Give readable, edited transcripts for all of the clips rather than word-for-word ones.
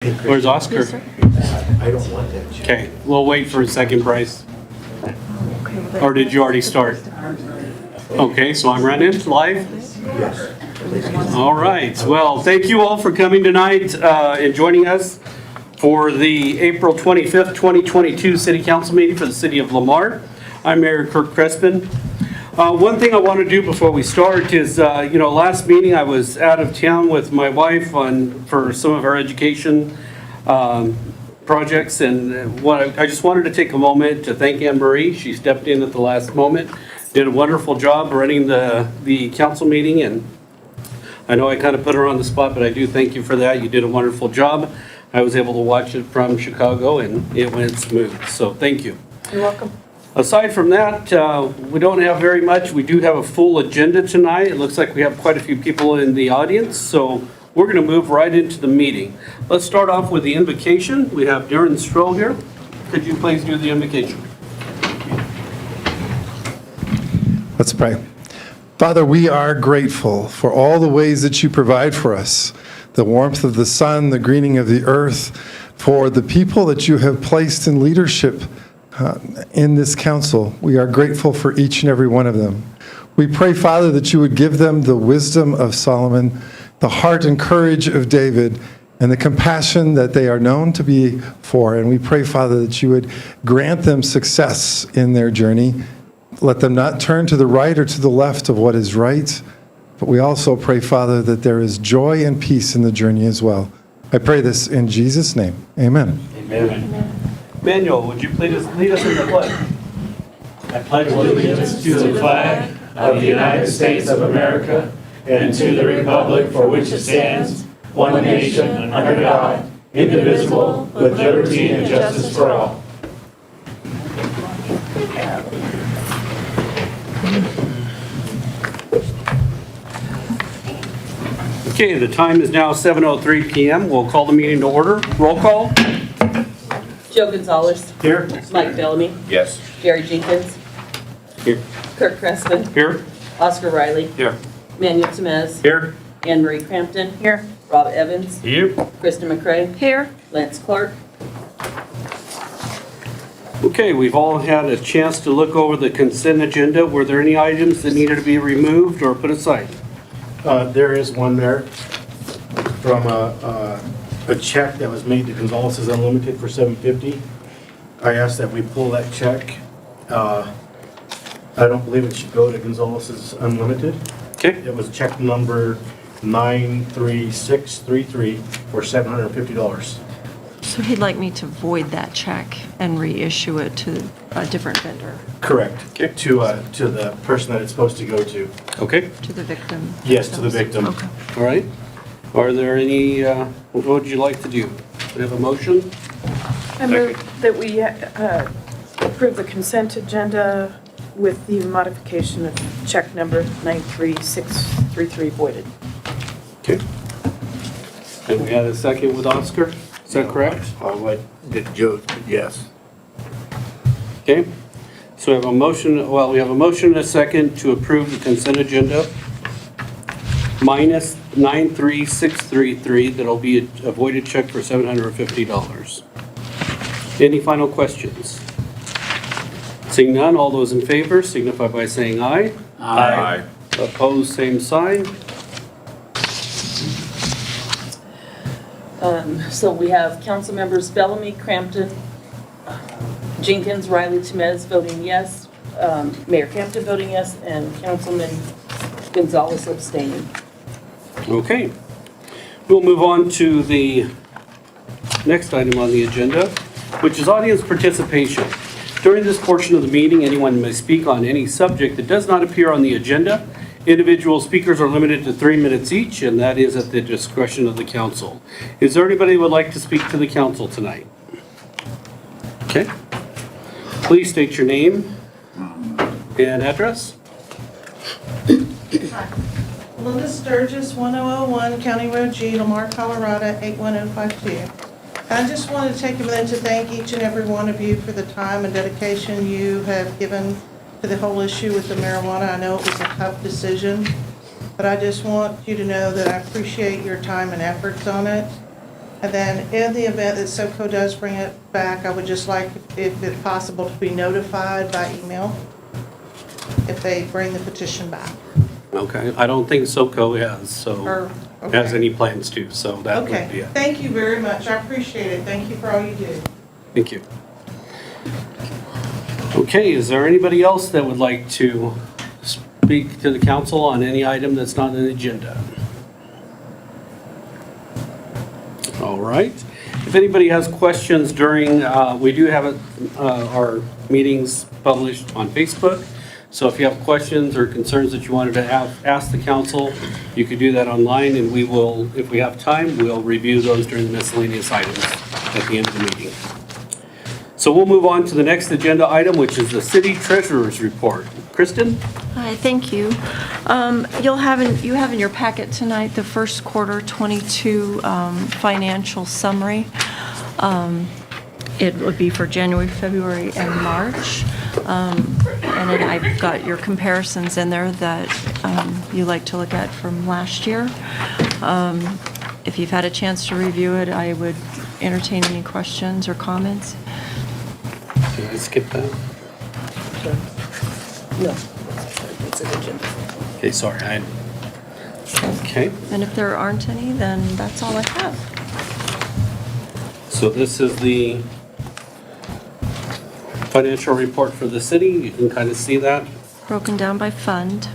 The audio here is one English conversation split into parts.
Where's Oscar? Yes, sir. I don't want that check. Okay, we'll wait for a second, Bryce. Or did you already start? Okay, so I'm running live? Yes. All right, well, thank you all for coming tonight and joining us for the April 25th, 2022 City Council meeting for the City of Lamar. I'm Mayor Kirk Crespin. One thing I want to do before we start is, last meeting I was out of town with my wife for some of our education projects, and I just wanted to take a moment to thank Anne Marie. She stepped in at the last moment, did a wonderful job running the council meeting, and I know I kind of put her on the spot, but I do thank you for that. You did a wonderful job. I was able to watch it from Chicago, and it went smooth, so thank you. You're welcome. Aside from that, we don't have very much. We do have a full agenda tonight. It looks like we have quite a few people in the audience, so we're going to move right into the meeting. Let's start off with the invocation. We have Darren Stroll here. Could you please do the invocation? Let's pray. Father, we are grateful for all the ways that you provide for us, the warmth of the sun, the greening of the earth, for the people that you have placed in leadership in this council. We are grateful for each and every one of them. We pray, Father, that you would give them the wisdom of Solomon, the heart and courage of David, and the compassion that they are known to be for. And we pray, Father, that you would grant them success in their journey. Let them not turn to the right or to the left of what is right. But we also pray, Father, that there is joy and peace in the journey as well. I pray this in Jesus' name. Amen. Amen. Manuel, would you please lead us in the pledge? I pledge allegiance to the flag of the United States of America and to the republic for which it stands, one nation, under God, indivisible, with liberty and justice for all. Okay, the time is now 7:03 p.m. We'll call the meeting to order. Roll call. Joe Gonzalez. Here. Mike Bellamy. Yes. Gary Jenkins. Here. Kirk Crespin. Here. Oscar Riley. Here. Manuel Temez. Here. Anne Marie Crampton. Here. Rob Evans. You. Krista McCray. Here. Lance Clark. Okay, we've all had a chance to look over the consent agenda. Were there any items that needed to be removed or put aside? There is one there from a check that was made to Gonzalez's Unlimited for $750. I asked that we pull that check. I don't believe it should go to Gonzalez's Unlimited. Okay. It was check number 93633 for $750. So he'd like me to void that check and reissue it to a different vendor, Correct. Okay. To the person that it's supposed to go to. Okay, to the victim. Yes, to the victim. Okay. all right. Are there any, what would you like to do? Do we have a motion? I move that we approve the consent agenda with the modification of check number 93633 voided. Okay. And we had a second with Oscar, is that correct? I'll let Joe, yes. Okay, so we have a motion, we have a motion and a second to approve the consent agenda minus 93633, that'll be a voided check for $750. Any final questions? Seeing none, all those in favor signify by saying aye. Aye. Opposed, same sign. So we have council members Bellamy, Crampton, Jenkins, Riley, Temez voting yes, Mayor Crampton voting yes, and Councilman Gonzalez abstaining. Okay, we'll move on to the next item on the agenda, which is audience participation. During this portion of the meeting, anyone may speak on any subject that does not appear on the agenda. Individual speakers are limited to 3 minutes each, and that is at the discretion of the council. Is there anybody who would like to speak to the council tonight? Okay. Please state your name and address. Linda Sturgis, 1001 County Road G, Lamar, Colorado, 81052. I just wanted to take a minute to thank each and every one of you for the time and dedication you have given to the whole issue with the marijuana. I know it was a tough decision, but I just want you to know that I appreciate your time and efforts on it. And then in the event that SoCo does bring it back, I would just like, if it's possible, to be notified by email if they bring the petition back. Okay, I don't think SoCo has Okay. any plans to, so that would be Okay, it. thank you very much. I appreciate it. Thank you for all you do. Thank you. Okay, is there anybody else that would like to speak to the council on any item that's not on the agenda? All right. If anybody has questions during, we do have our meetings published on Facebook. So if you have questions or concerns that you wanted to ask the council, you could do that online, and we will, if we have time, we'll review those during the miscellaneous items at the end of the meeting. So we'll move on to the next agenda item, which is the city treasurer's report. Kristen? Hi, thank you. You have in your packet tonight the first quarter 22 financial summary. It would be for January, February, and March. And then I've got your comparisons in there that you like to look at from last year. If you've had a chance to review it, I would entertain any questions or comments. Did I skip that? No. It's an agenda. Okay, sorry. Okay, And if there aren't any, then that's all I have. so this is the financial report for the city. You can kind of see that. Broken down by fund.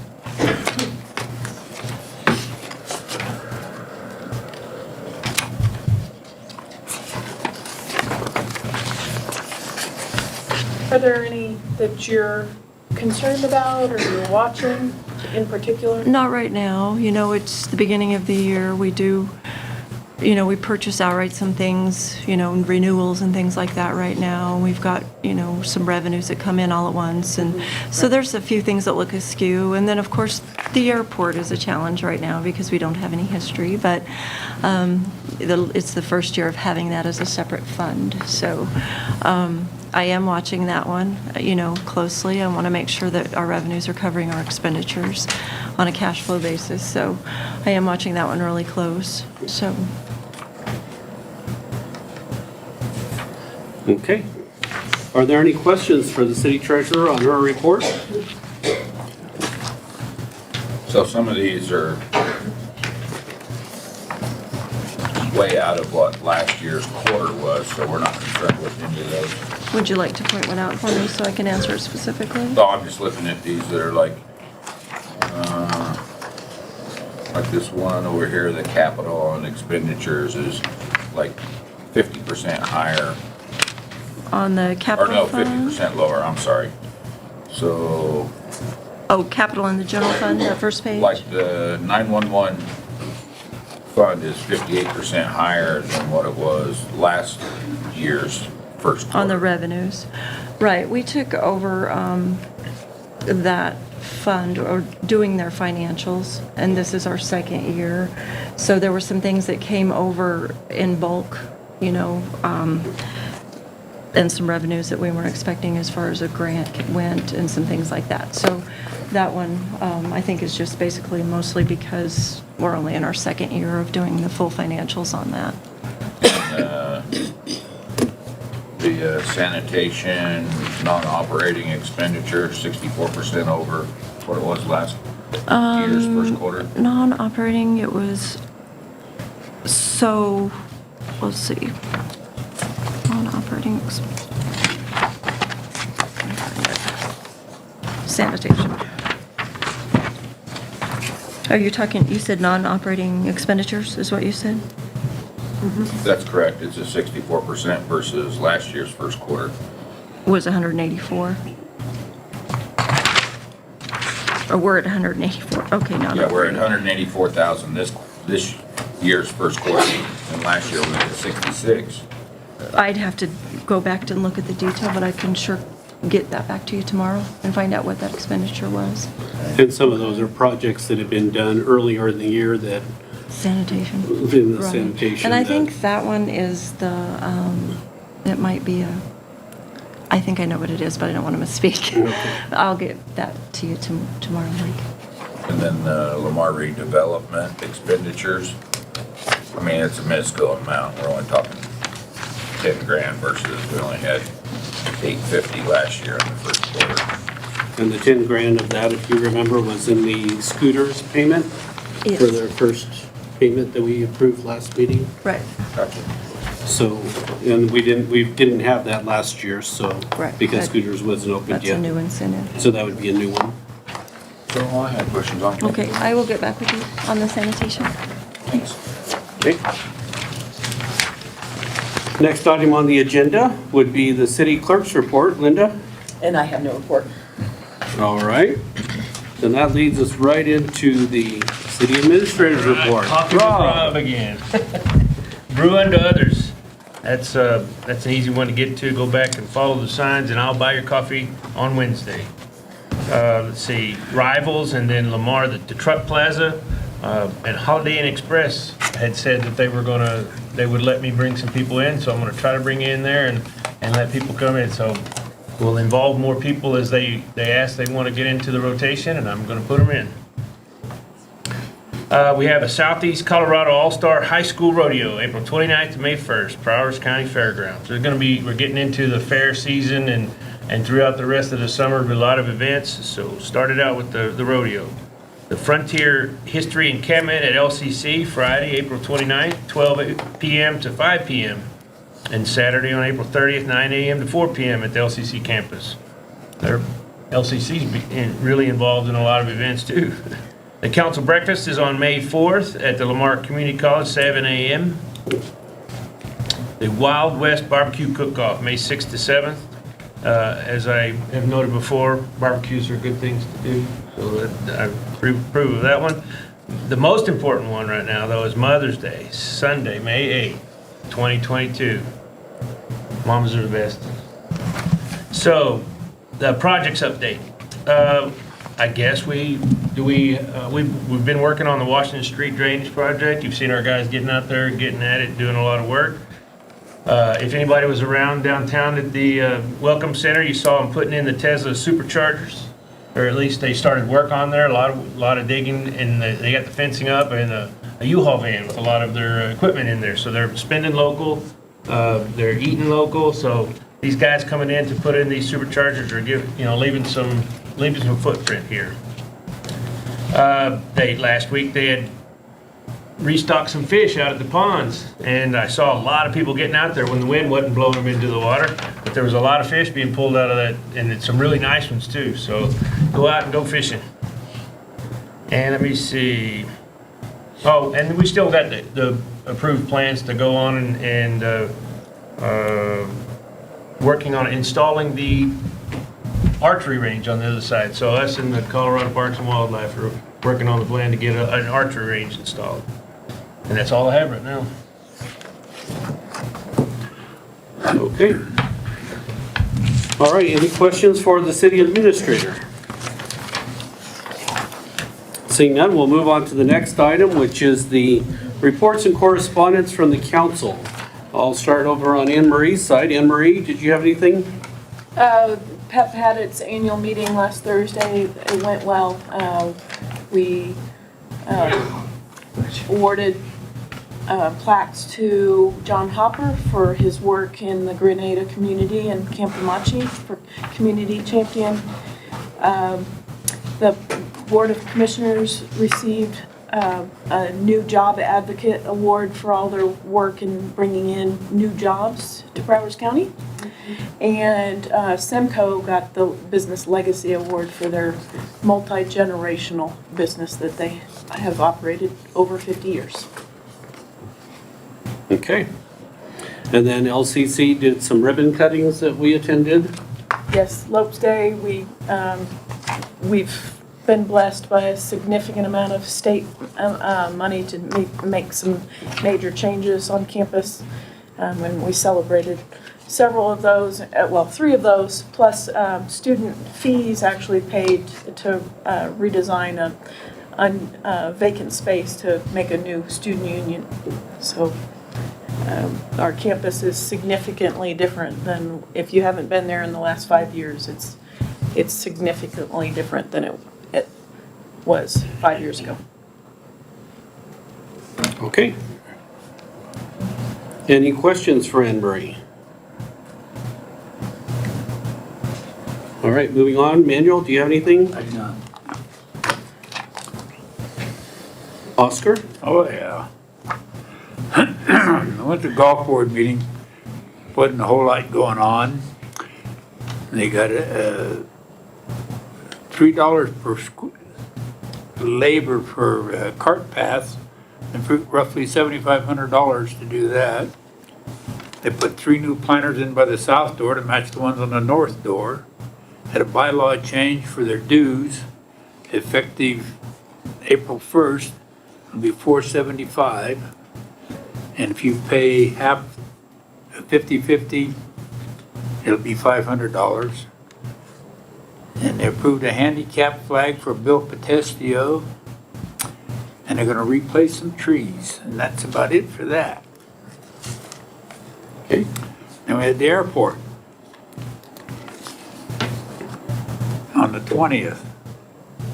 Are there any that you're concerned about or you're watching in particular? Not right now. You know, it's the beginning of the year. We do, you know, we purchase outright some things, you know, renewals and things like that right now. We've got, you know, some revenues that come in all at once. And so there's a few things that look askew. And then, of course, the airport is a challenge right now because we don't have any history. But it's the first year of having that as a separate fund. So I am watching that one, you know, closely. I want to make sure that our revenues are covering our expenditures on a cash flow basis. So I am watching that one really close. So. Okay. Are there any questions for the city treasurer on her report? So some of these are way out of what last year's quarter was, so we're not concerned with any of those. Would you like to point one out for me so I can answer it specifically? No, I'm just looking at these that are like this one over here, the capital and expenditures is like 50% higher. On the Or capital no, fund? 50% lower, I'm sorry. So Oh, capital in the general fund, that first page? like the 911 fund is 58% higher than what it was last year's first quarter. On the revenues. Right, we took over that fund, or doing their financials, and this is our second year. So there were some things that came over in bulk, you know, and some revenues that we weren't expecting as far as a grant went and some things like that. So that one, I think, is just basically mostly because we're only in our second year of doing the full financials on that. The sanitation, non-operating expenditure, 64% over what it was last year's first quarter. Non-operating, it was, so, let's see. Non-operating. Sanitation. Are you talking, you said non-operating expenditures is what you said? That's correct. It's a 64% versus last year's first quarter. Was 184? Or we're at 184, okay, no. Yeah, we're at 184,000 this year's first quarter, and last year we were at 66. I'd have to go back and look at the detail, but I can sure get that back to you tomorrow and find out what that expenditure was. And some of those are projects that have been done earlier in the year that, Sanitation. in the Right. sanitation. And I that- think that one is it might be I think I know what it is, but I don't want to misspeak. I'll get that to you tomorrow, Mike. And then Lamar redevelopment expenditures, I mean, it's a minuscule amount. We're only talking 10 grand versus we only had 850 last year in the first quarter. And the 10 grand of that, if you remember, was in the scooters payment for Yes. their first payment that we approved last meeting. Right, Gotcha. So, and we didn't have that last year, so, Right. because That- scooters wasn't opened that's a yet. new incentive. So that would be a new one. So I had questions on. Okay, I will get back with you on the sanitation. Thanks. Okay. Next item on the agenda would be the city clerk's report. Linda? And I have no report. All right. Then that leads us right into the city administrator's report. Coffee with Rob. Rob again. Brew unto others. That's an easy one to get to. Go back and follow the signs, and I'll buy your coffee on Wednesday. Let's see, Rivals, and then Lamar, the Truck Plaza, and Holiday Inn Express had said that they would let me bring some people in, so I'm gonna try to bring you in there and let people come in. So we'll involve more people as they ask they want to get into the rotation, and I'm gonna put them in. We have a Southeast Colorado All-Star High School Rodeo, April 29th to May 1st, Prowers County Fairgrounds. We're getting into the fair season, and throughout the rest of the summer, there'll be a lot of events. So started out with the rodeo. The Frontier History Encampment at LCC, Friday, April 29th, 12 p.m. to 5 p.m. And Saturday on April 30th, 9 a.m. to 4 p.m. at the LCC campus. LCC's really involved in a lot of events too. The council breakfast is on May 4th at the Lamar Community College, 7 a.m. The Wild West Barbecue Cook-Off, May 6th to 7th. As I have noted before, barbecues are good things to do, so that I approve of that one. The most important one right now, though, is Mother's Day, Sunday, May 8th, 2022. Moms are the best. So, the projects update. I guess we've been working on the Washington Street Drainage Project. You've seen our guys getting out there, getting at it, doing a lot of work. If anybody was around downtown at the Welcome Center, you saw them putting in the Tesla superchargers, or at least they started work on there. A lot of digging, and they got the fencing up and a U-Haul van with a lot of their equipment in there. So they're spending local, they're eating local. So these guys coming in to put in these superchargers are leaving some footprint here. Last week they had restocked some fish out at the ponds, and I saw a lot of people getting out there when the wind wasn't blowing them into the water, but there was a lot of fish being pulled out of that, and it's some really nice ones too. So go out and go fishing. And let me see. Oh, and we still got the approved plans to go on and working on installing the archery range on the other side. So us and the Colorado Parks and Wildlife are working on the plan to get an archery range installed. And that's all I have right now. Okay. All right, any questions for the city administrator? Seeing none, we'll move on to the next item, which is the reports and correspondence from the council. I'll start over on Anne Marie's side. Anne Marie, did you have anything? PEP had its annual meeting last Thursday. It went well. We awarded plaques to John Hopper for his work in the Grenada community and Campamachi for community champion. The Board of Commissioners received a new job advocate award for all their work in bringing in new jobs to Broward County. And Semco got the Business Legacy Award for their multi-generational business that they have operated over 50 years. Okay. And then LCC did some ribbon cuttings that we attended. Yes, Lopes Day, we've been blessed by a significant amount of state money to make some major changes on campus. And we celebrated several of those, well, 3 of those, plus student fees actually paid to redesign a vacant space to make a new student union. So our campus is significantly different than, if you haven't been there in the last 5 years, it's significantly different than it was 5 years ago. Okay. Any questions for Anne Marie? All right, moving on. Manuel, do you have anything? I do not. Oscar? Oh, yeah. I went to the golf board meeting, wasn't a whole lot going on. They got $3 per labor for cart paths, and for roughly $7,500 to do that. They put 3 new planters in by the south door to match the ones on the north door. Had a bylaw change for their dues, effective April 1st, it'll be $475. And if you pay half, 50/50, it'll be $500. And they approved a handicap flag for Bill Potestio. And they're gonna replace some trees, and that's about it for that. Okay. Then we had the airport on the 20th.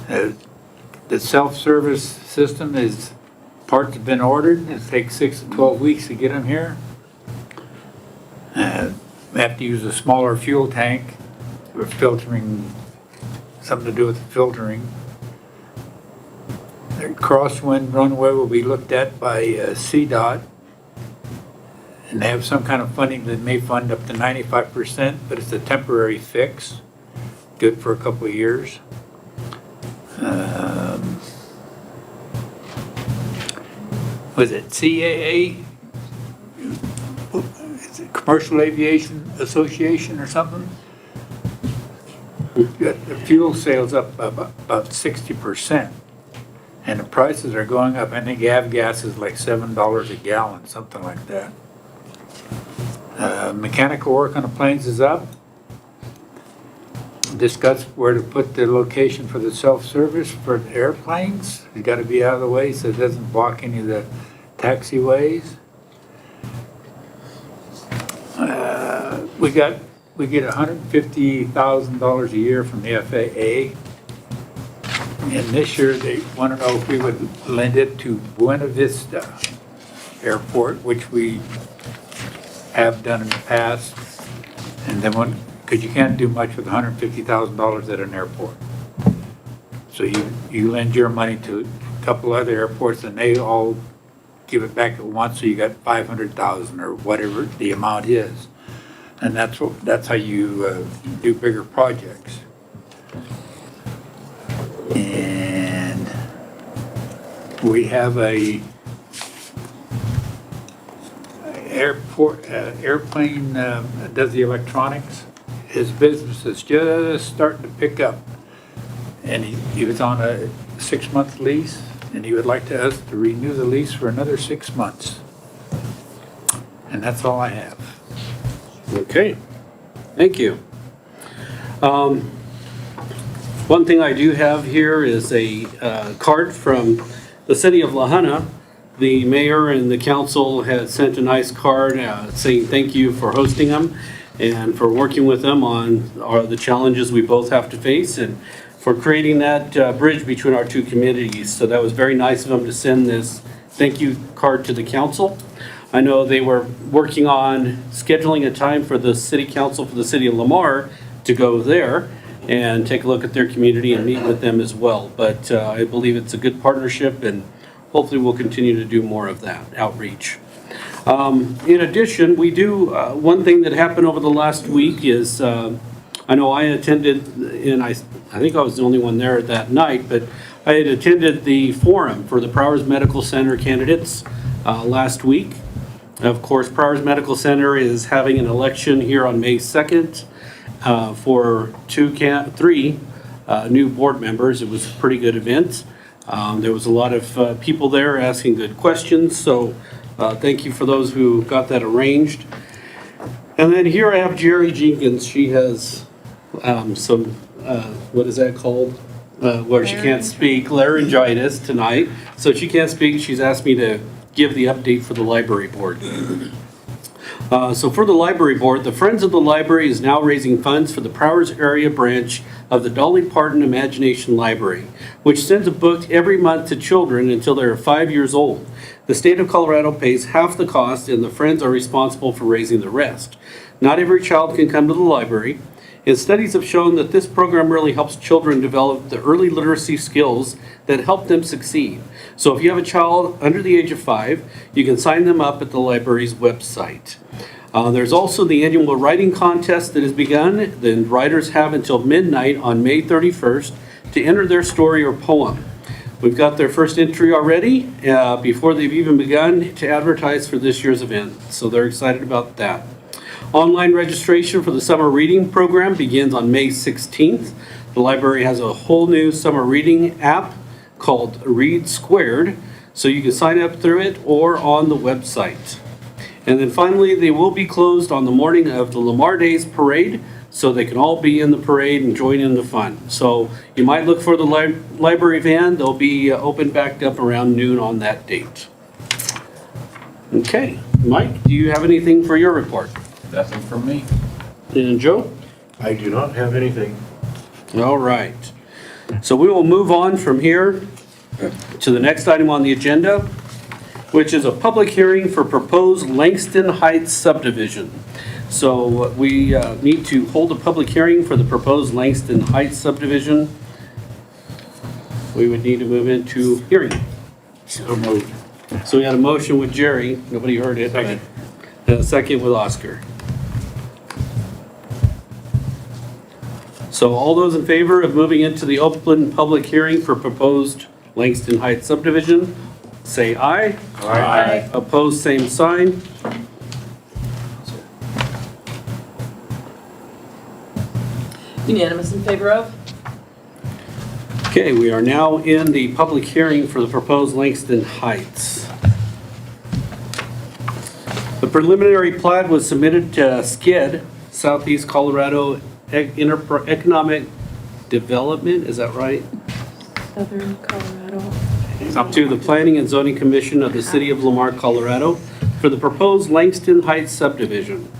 The self-service system is, parts have been ordered. It takes 6 to 12 weeks to get them here. We have to use a smaller fuel tank for filtering, something to do with the filtering. The crosswind runway will be looked at by CDOT. And they have some kind of funding that may fund up to 95%, but it's a temporary fix. Good for a couple of years. Was it CAA? Is it Commercial Aviation Association or something? The fuel sales up about 60%. And the prices are going up. I think avgas is like $7 a gallon, something like that. Mechanical work on the planes is up. Discuss where to put the location for the self-service for the airplanes. It's got to be out of the way so it doesn't block any of the taxiways. We get $150,000 a year from the FAA. And this year they want to know if we would lend it to Buena Vista Airport, which we have done in the past. And then because you can't do much with $150,000 at an airport. So you lend your money to a couple other airports and they all give it back at once, so you got $500,000 or whatever the amount is. And that's how you do bigger projects. And we have a airplane that does the electronics. His business is just starting to pick up. And he was on a 6-month lease, and he would like us to renew the lease for another 6 months. And that's all I have. Okay, thank you. One thing I do have here is a card from the city of La Junta. The mayor and the council had sent a nice card saying thank you for hosting them and for working with them on the challenges we both have to face and for creating that bridge between our two communities. So that was very nice of them to send this thank you card to the council. I know they were working on scheduling a time for the city council for the city of Lamar to go there and take a look at their community and meet with them as well. But I believe it's a good partnership and hopefully we'll continue to do more of that outreach. In addition, we do, one thing that happened over the last week is, I know I attended, and I think I was the only one there that night, but I had attended the forum for the Prowers Medical Center candidates last week. Of course, Prowers Medical Center is having an election here on May 2nd for 3 new board members. It was a pretty good event. There was a lot of people there asking good questions, so thank you for those who got that arranged. And then here I have Jerry Jenkins. She has some, what is that called? Where she can't speak, laryngitis tonight. So she can't speak. She's asked me to give the update for the library board. So for the library board, the Friends of the Library is now raising funds for the Prowers area branch of the Dolly Parton Imagination Library, which sends a book every month to children until they are 5 years old. The state of Colorado pays half the cost and the Friends are responsible for raising the rest. Not every child can come to the library, and studies have shown that this program really helps children develop the early literacy skills that help them succeed. So if you have a child under the age of 5, you can sign them up at the library's website. There's also the annual writing contest that has begun. The writers have until midnight on May 31st to enter their story or poem. We've got their first entry already before they've even begun to advertise for this year's event, so they're excited about that. Online registration for the summer reading program begins on May 16th. The library has a whole new summer reading app called Read Squared, so you can sign up through it or on the website. And then finally, they will be closed on the morning of the Lamar Days Parade, so they can all be in the parade and join in the fun. So you might look for the library van. They'll be open back up around noon on that date. Okay, Mike, do you have anything for your report? Nothing from me. And Joe? I do not have anything. All right. So we will move on from here to the next item on the agenda, which is a public hearing for proposed Langston Heights subdivision. So we need to hold a public hearing for the proposed Langston Heights subdivision. We would need to move into hearing. So moved. So we had a motion with Jerry, nobody heard it. Second. And a second with Oscar. So all those in favor of moving into the open public hearing for proposed Langston Heights subdivision, say aye. Aye. Opposed, same sign. Unanimous in favor of? Okay, we are now in the public hearing for the proposed Langston Heights. The preliminary plat was submitted to SCID, Southeast Colorado Economic Development, is that right? Southern Colorado. Up to the Planning and Zoning Commission of the City of Lamar, Colorado, for the proposed Langston Heights subdivision.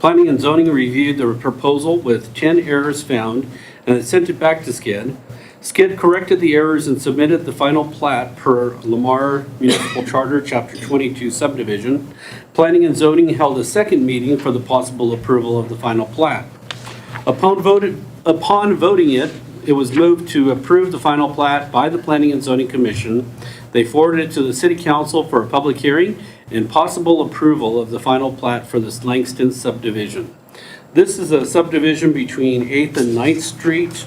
Planning and Zoning reviewed the proposal with 10 errors found and it sent it back to SCID. SCID corrected the errors and submitted the final plat per Lamar Municipal Charter, Chapter 22 subdivision. Planning and Zoning held a second meeting for the possible approval of the final plat. Upon voting it, it was moved to approve the final plat by the Planning and Zoning Commission. They forwarded it to the City Council for a public hearing and possible approval of the final plat for this Langston subdivision. This is a subdivision between 8th and 9th Street,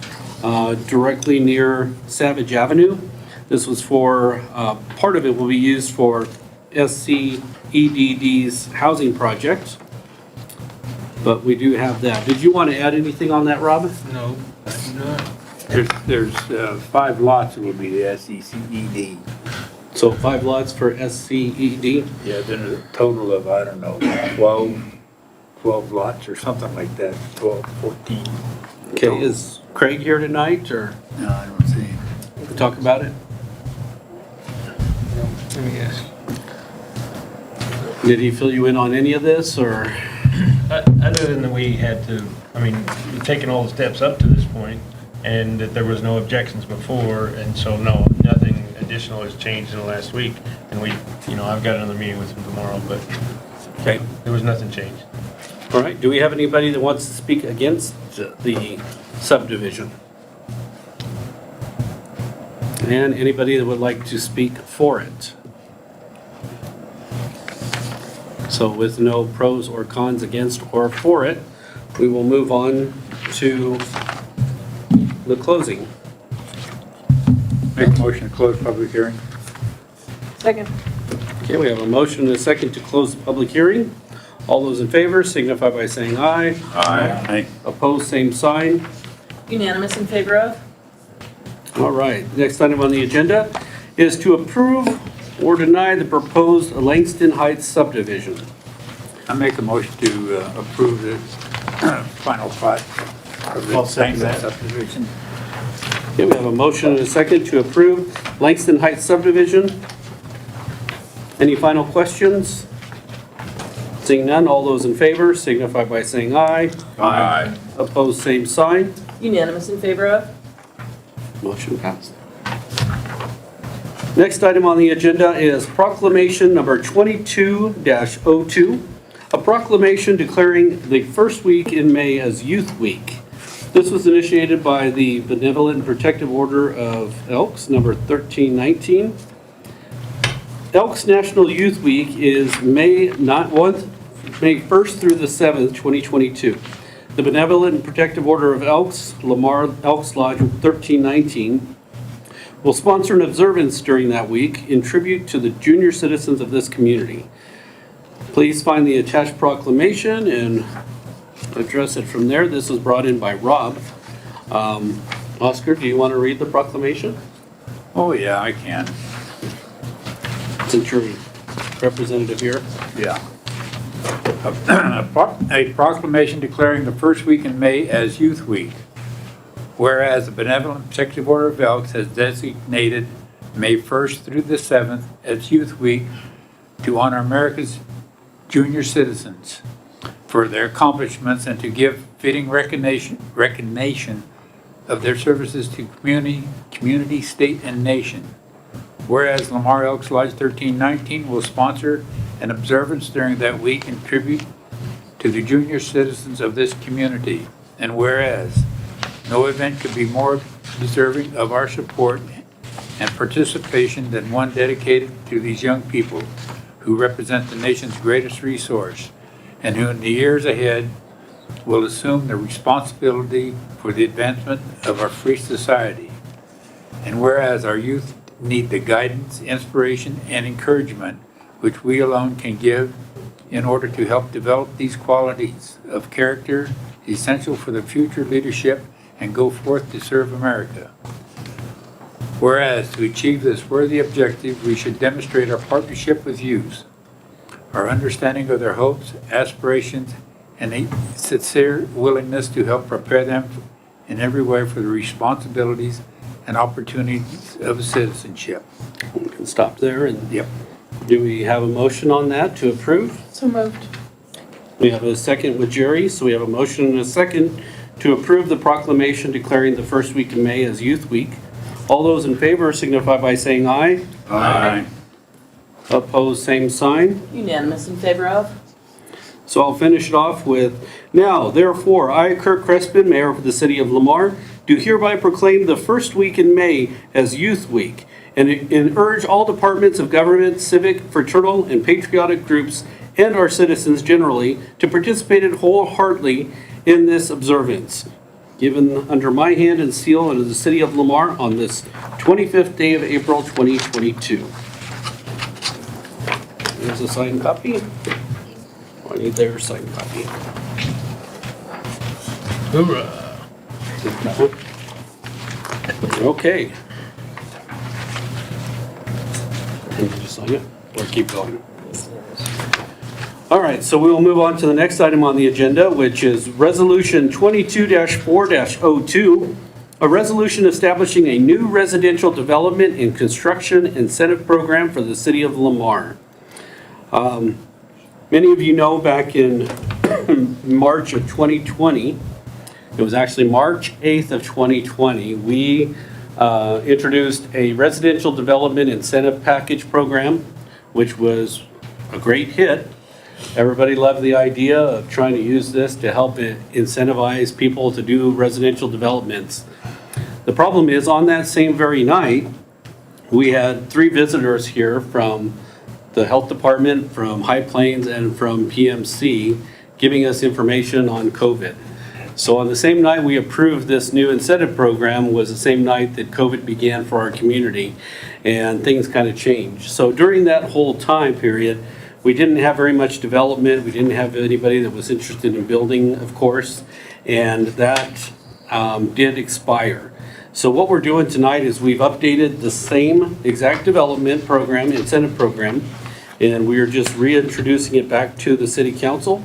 directly near Savage Avenue. This was for, part of it will be used for SCEDD's housing project. But we do have that. Did you want to add anything on that, Rob? No, I do not. There's 5 lots that will be the SCCED. So 5 lots for SCED. Yeah, then a total of, I don't know, 12 lots or something like that, 12, 14. Okay, is Craig here tonight or No, I don't see. talk about it? Let me ask. Did he fill you in on any of this or? Other than that we had to, I mean, we've taken all the steps up to this point, and that there was no objections before, and so no, nothing additional has changed in the last week. And we, I've got another meeting with him tomorrow, but Okay. there was nothing changed. All right, do we have anybody that wants to speak against the subdivision? And anybody that would like to speak for it? So with no pros or cons against or for it, we will move on to the closing. Make a motion to close public hearing. Second. Okay, we have a motion and a second to close the public hearing. All those in favor signify by saying aye. Aye. Opposed, same sign. Unanimous in favor of? All right, next item on the agenda is to approve or deny the proposed Langston Heights subdivision. I make a motion to approve the final plat of the I'll second that. subdivision. Okay, we have a motion and a second to approve Langston Heights subdivision. Any final questions? Seeing none, all those in favor signify by saying aye. Aye. Opposed, same sign. Unanimous in favor of? Motion passed. Next item on the agenda is proclamation number 22-02, a proclamation declaring the first week in May as Youth Week. This was initiated by the Benevolent and Protective Order of Elks, number 1319. Elks National Youth Week is May 1st through the 7th, 2022. The Benevolent and Protective Order of Elks, Lamar Elks Lodge 1319, will sponsor an observance during that week in tribute to the junior citizens of this community. Please find the attached proclamation and address it from there. This was brought in by Rob. Oscar, do you want to read the proclamation? Oh, yeah, I can. Since you're representative here. Yeah. A proclamation declaring the first week in May as Youth Week. Whereas the Benevolent Protective Order of Elks has designated May 1st through the 7th as Youth Week to honor America's junior citizens for their accomplishments and to give fitting recognition of their services to community, state, and nation. Whereas Lamar Elks Lodge 1319 will sponsor an observance during that week in tribute to the junior citizens of this community. And whereas no event could be more deserving of our support and participation than one dedicated to these young people who represent the nation's greatest resource and who in the years ahead will assume the responsibility for the advancement of our free society. And whereas our youth need the guidance, inspiration, and encouragement which we alone can give in order to help develop these qualities of character essential for the future leadership and go forth to serve America. Whereas to achieve this worthy objective, we should demonstrate our partnership with youth, our understanding of their hopes, aspirations, and a sincere willingness to help prepare them in every way for the responsibilities and opportunities of citizenship. We can stop there. And Yep. do we have a motion on that to approve? So moved. We have a second with Jerry, so we have a motion and a second to approve the proclamation declaring the first week in May as Youth Week. All those in favor signify by saying aye. Aye. Opposed, same sign. Unanimous in favor of? So I'll finish it off with, now therefore, I, Kirk Crespin, Mayor of the City of Lamar, do hereby proclaim the first week in May as Youth Week and urge all departments of government, civic, fraternal, and patriotic groups and our citizens generally to participate wholeheartedly in this observance, given under my hand and seal under the City of Lamar on this 25th day of April 2022. There's a signed copy. I need their signed copy. Hoorah. Okay. Can you just sign it or keep going? All right, so we will move on to the next item on the agenda, which is Resolution 22-4-02, a resolution establishing a new residential development and construction incentive program for the City of Lamar. Many of you know back in March of 2020, it was actually March 8th of 2020, we introduced a residential development incentive package program, which was a great hit. Everybody loved the idea of trying to use this to help incentivize people to do residential developments. The problem is, on that same very night, we had 3 visitors here from the Health Department, from High Plains, and from PMC giving us information on COVID. So on the same night we approved this new incentive program was the same night that COVID began for our community, and things kind of changed. So during that whole time period, we didn't have very much development. We didn't have anybody that was interested in building, of course, and that did expire. So what we're doing tonight is we've updated the same exact development program, incentive program, and we are just reintroducing it back to the City Council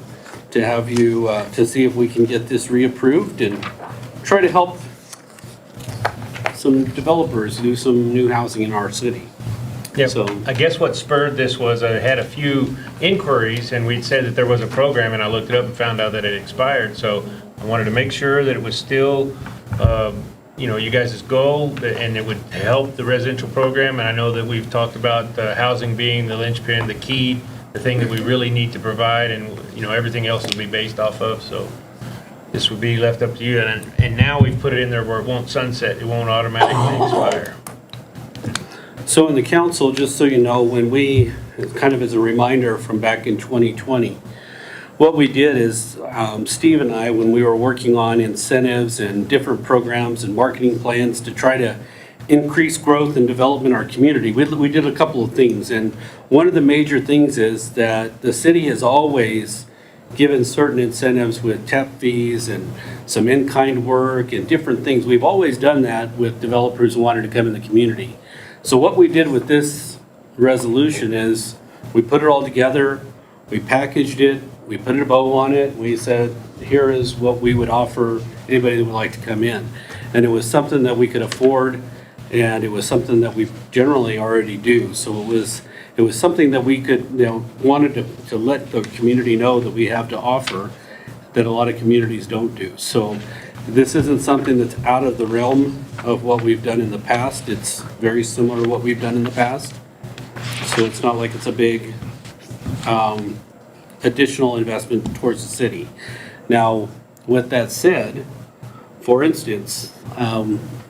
to have you, to see if we can get this reapproved and try to help some developers do some new housing in our city. Yeah, So- I guess what spurred this was I had a few inquiries, and we'd said that there was a program, and I looked it up and found out that it expired. So I wanted to make sure that it was still, you know, you guys' goal, and it would help the residential program, and I know that we've talked about housing being the linchpin, the key, the thing that we really need to provide, and, you know, everything else will be based off of, so this would be left up to you, and now we've put it in there where it won't sunset, it won't automatically expire. So in the council, just so you know, when we, kind of as a reminder from back in 2020, what we did is, Steve and I, when we were working on incentives and different programs and marketing plans to try to increase growth and development in our community, we did a couple of things. And one of the major things is that the city has always given certain incentives with TEP fees and some in-kind work and different things. We've always done that with developers who wanted to come in the community. So what we did with this resolution is we put it all together, we packaged it, we put a bow on it, we said, here is what we would offer anybody that would like to come in. And it was something that we could afford, and it was something that we generally already do. So it was something that we could, you know, wanted to let the community know that we have to offer that a lot of communities don't do. So this isn't something that's out of the realm of what we've done in the past. It's very similar to what we've done in the past. So it's not like it's a big additional investment towards the city. Now, with that said, for instance,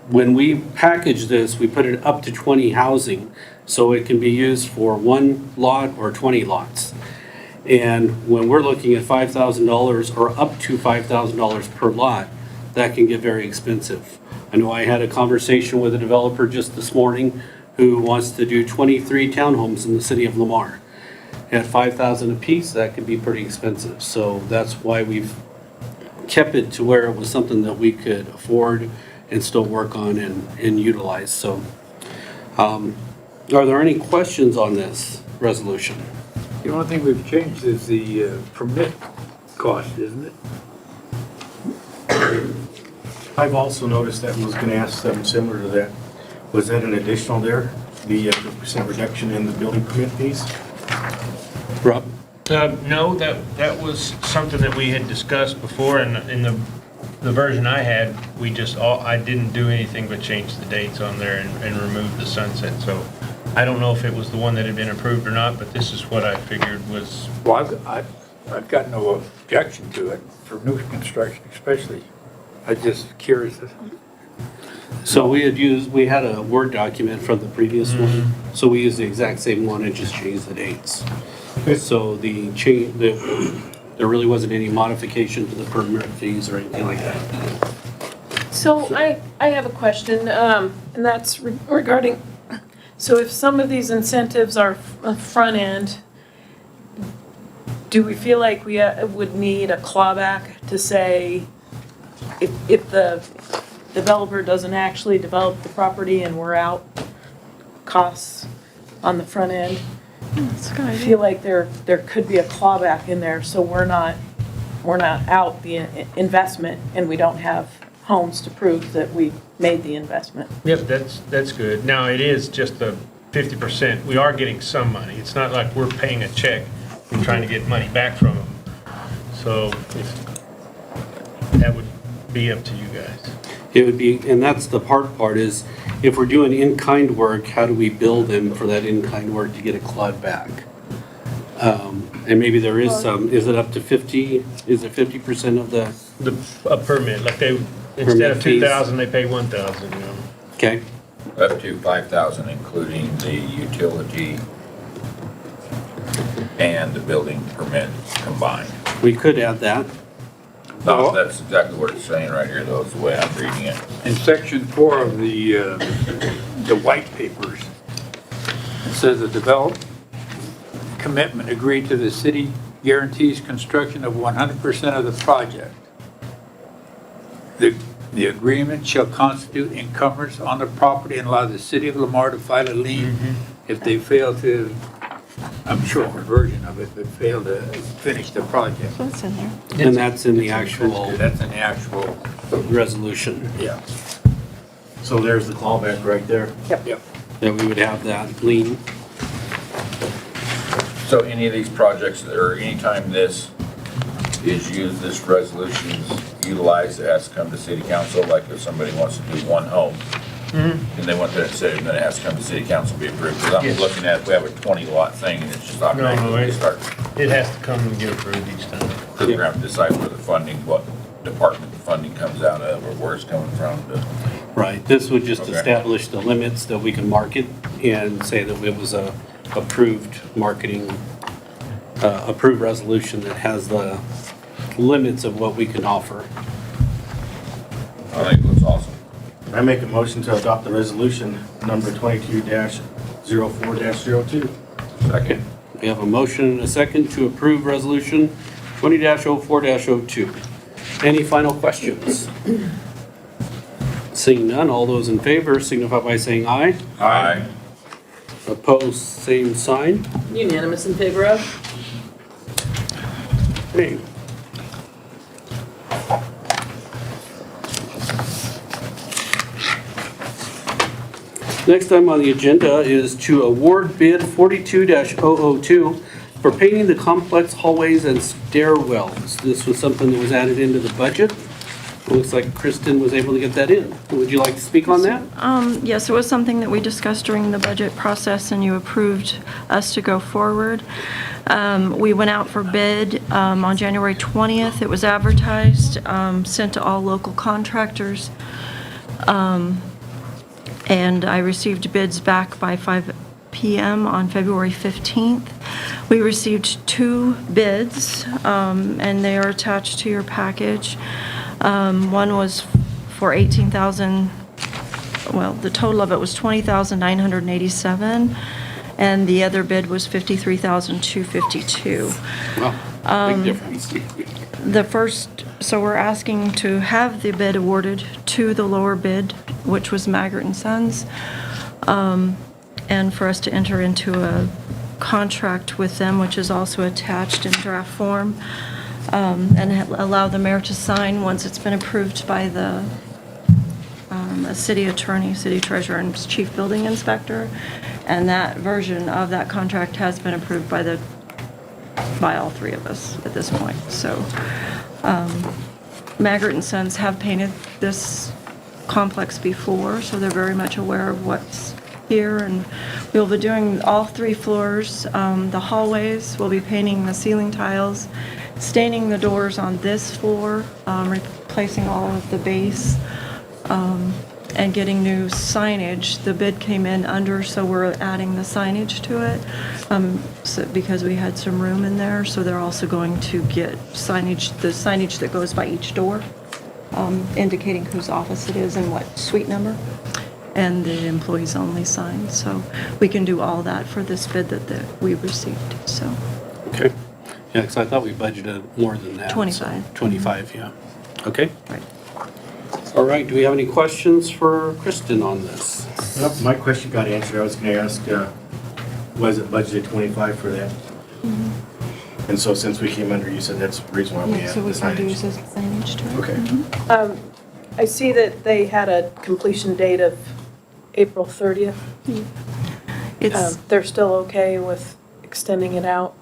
when we package this, we put it up to 20 housing, so it can be used for 1 lot or 20 lots. And when we're looking at $5,000 or up to $5,000 per lot, that can get very expensive. I know I had a conversation with a developer just this morning who wants to do 23 townhomes in the city of Lamar. At $5,000 a piece, that could be pretty expensive. So that's why we've kept it to where it was something that we could afford and still work on and utilize. So, are there any questions on this resolution? The only thing we've changed is the permit cost, isn't it? I've also noticed that, and was gonna ask something similar to that. Was that an additional there, the percent reduction in the building permit fees? Rob? No, that was something that we had discussed before, and in the version I had, I didn't do anything but change the dates on there and remove the sunset, so I don't know if it was the one that had been approved or not, but this is what I figured was. Well, I've got no objection to it for new construction especially. I'm just curious. So we had a Word document from the previous one, so we used the exact same one and just changed the dates. So there really wasn't any modification to the permit fees or anything like that. So I have a question, and that's regarding, so if some of these incentives are front end, do we feel like we would need a clawback to say, if the developer doesn't actually develop the property and we're out costs on the front end? That's a good I idea. feel like there could be a clawback in there, so we're not out the investment and we don't have homes to prove that we made the investment. Yep, that's good. Now, it is just the 50%. We are getting some money. It's not like we're paying a check and trying to get money back from them. So that would be up to you guys. It would be, and that's the hard part is, if we're doing in-kind work, how do we bill them for that in-kind work to get a clawed back? And maybe there is some, is it up to 50, is it 50% of the, A permit, like instead of fees. 2,000, they pay 1,000, you know. okay? Up to 5,000, including the utility and the building permit combined. We could add that. No, that's exactly what it's saying right here, though, is the way I'm reading it. In section 4 of the white papers, it says the developed commitment agreed to the city guarantees construction of 100% of the project. The agreement shall constitute encumbrance on the property and allow the city of Lamar to file a lien if they fail to, I'm sure a version of it, but fail to finish the project. So that's in there. And that's in the actual That's in the actual, resolution, yeah. So there's the clawback right there. Yep. that we would have that lien. So any of these projects, or anytime this is this resolution utilized, it has to come to city council, like if somebody wants to do one home, and they want that said, then it has to come to city council to be approved. Because I'm Yes. looking at, we have a 20 lot thing, and it's just No, automatically it- start. It has to come and get approved each time. Because we're going to decide where the funding, what department the funding comes out of, or where it's coming from. Right, this would just Okay. establish the limits that we can market and say that it was a approved marketing, approved resolution that has the limits of what we can offer. I think it looks awesome. I make a motion to adopt the resolution number 22-04-02. Second. We have a motion and a second to approve resolution 20-04-02. Any final questions? Seeing none, all those in favor signify by saying aye. Aye. Opposed, same sign. Unanimous in favor of? Okay. Next item on the agenda is to award bid 42-002 for painting the complex hallways and stairwells. This was something that was added into the budget. It looks like Kristen was able to get that in. Would you like to speak on that? Yes, it was something that we discussed during the budget process, and you approved us to go forward. We went out for bid on January 20th. It was advertised, sent to all local contractors, and I received bids back by 5 p.m. on February 15th. We received 2 bids, and they are attached to your package. One was for $18,000, well, the total of it was $20,987, and the other bid was $53,252. Wow, big difference. The first, so we're asking to have the bid awarded to the lower bid, which was Maggart and Sons, and for us to enter into a contract with them, which is also attached in draft form, and allow the mayor to sign once it's been approved by the city attorney, city treasurer, and chief building inspector. And that version of that contract has been approved by all 3 of us at this point. So Maggart and Sons have painted this complex before, so they're very much aware of what's here, and we'll be doing all 3 floors. The hallways, we'll be painting the ceiling tiles, staining the doors on this floor, replacing all of the base, and getting new signage. The bid came in under, so we're adding the signage to it, because we had some room in there, so they're also going to get signage, the signage that goes by each door, indicating whose office it is and what suite number, and the employees only sign. So we can do all that for this bid that we received, so. Okay. Yeah, because I thought we budgeted more than that. 25. So 25, yeah. Okay. Right. All right, do we have any questions for Kristen on this? Yep, my question got answered. I was going to ask, was it budgeted 25 for that? And so since we came under, you said that's the reason why we Yeah, have so the we can do signage. this signage to it. Okay. I see that they had a completion date of April 30th. It's, They're still okay with extending it out?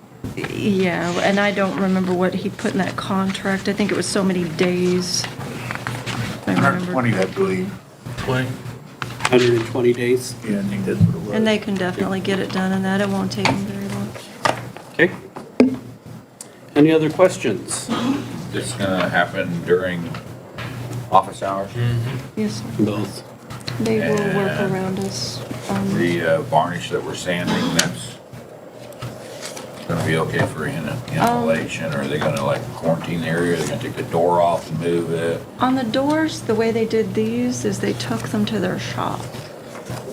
yeah, and I don't remember what he put in that contract. I think it was so many days. I remember. 120, I believe. 120 days? Yeah, I think that's what it was. And they can definitely get it done, and that it won't take them very long. Okay. Any other questions? This is going to happen during office hours? Yes, sir. Both. They will work And around us. The varnish that we're sanding, that's going to be okay for inhalation? Or are they going to like quarantine the area? Are they going to take the door off and move it? On the doors, the way they did these is they took them to their shop.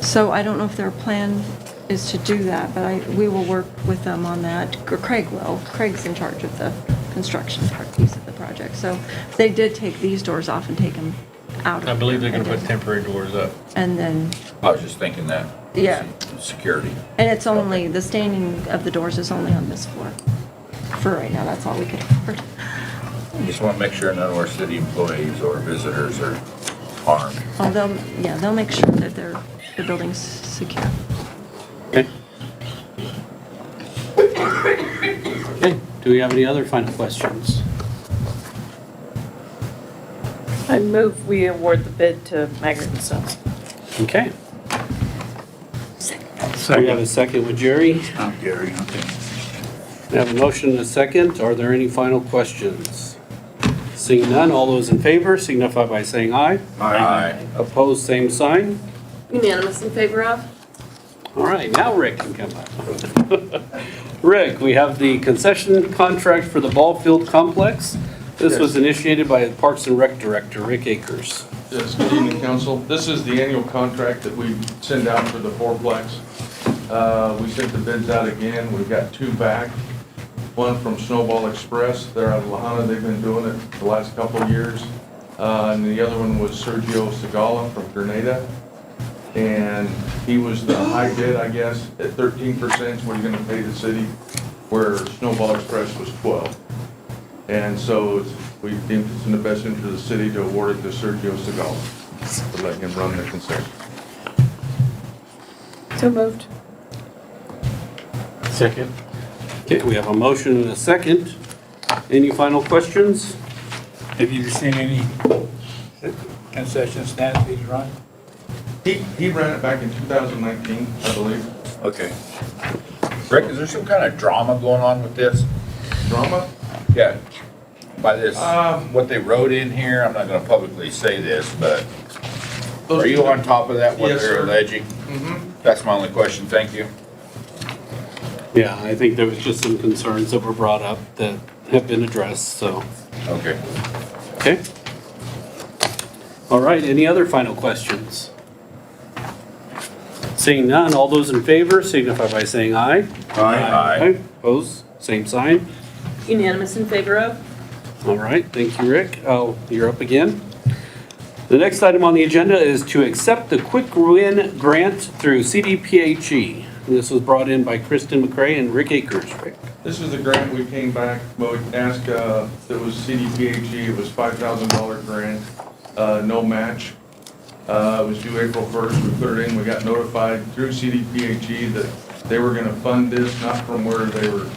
So I don't know if their plan is to do that, but we will work with them on that. Or Craig will. Craig's in charge of the construction piece of the project. So they did take these doors off and take them out. I believe they're gonna put temporary doors up. And then, I was just thinking that. Yeah. Security. and it's only, the staining of the doors is only on this floor. For right now, that's all we could afford. Just want to make sure none of our city employees or visitors are harmed. Oh, they'll make sure that the building's secure. Okay. Okay, do we have any other final questions? I move we award the bid to Maggard and Sons. Okay. We have a second with Jerry. I'm Gary, okay. We have a motion and a second. Are there any final questions? Seeing none, all those in favor signify by saying aye. Aye. Opposed, same sign. Unanimous in favor of? All right, now Rick can come up. Rick, we have the concession contract for the ball field complex. This was initiated by Parks and Rec Director Rick Akers. Yes, good evening, council. This is the annual contract that we send out for the fourplex. We sent the bids out again. We've got two back. One from Snowball Express. They're out of Lahana. They've been doing it the last couple of years. And the other one was Sergio Segala from Grenada. And he was the high bid, I guess, at 13% is what he's gonna pay the city, where Snowball Express was 12. And so we deemed it's in the best interest of the city to award it to Sergio Segala, to let him run the concession. So moved. Second. Okay, we have a motion and a second. Any final questions? Have you seen any concession stands he's run? He ran it back in 2019, I believe. Okay. Rick, is there some kind of drama going on with this? Drama? Yeah. By this, Um, what they wrote in here, I'm not gonna publicly say this, but Those are you on top of that, what Yes, they're sir. alleging? Mhm. That's my only question, thank you. Yeah, I think there was just some concerns that were brought up that have been addressed, so, Okay. okay. All right, any other final questions? Seeing none, all those in favor signify by saying aye. Aye. Opposed, same sign. Unanimous in favor of? All right, thank you, Rick. Oh, you're up again. The next item on the agenda is to accept the Quick Win Grant through CDPHE. This was brought in by Kristen McCray and Rick Akers. Rick? This is the grant we came back, well, we asked, it was CDPHE, it was $5,000 grant, no match. It was due April 1st, we put it in, we got notified through CDPHE that they were gonna fund this, not from where the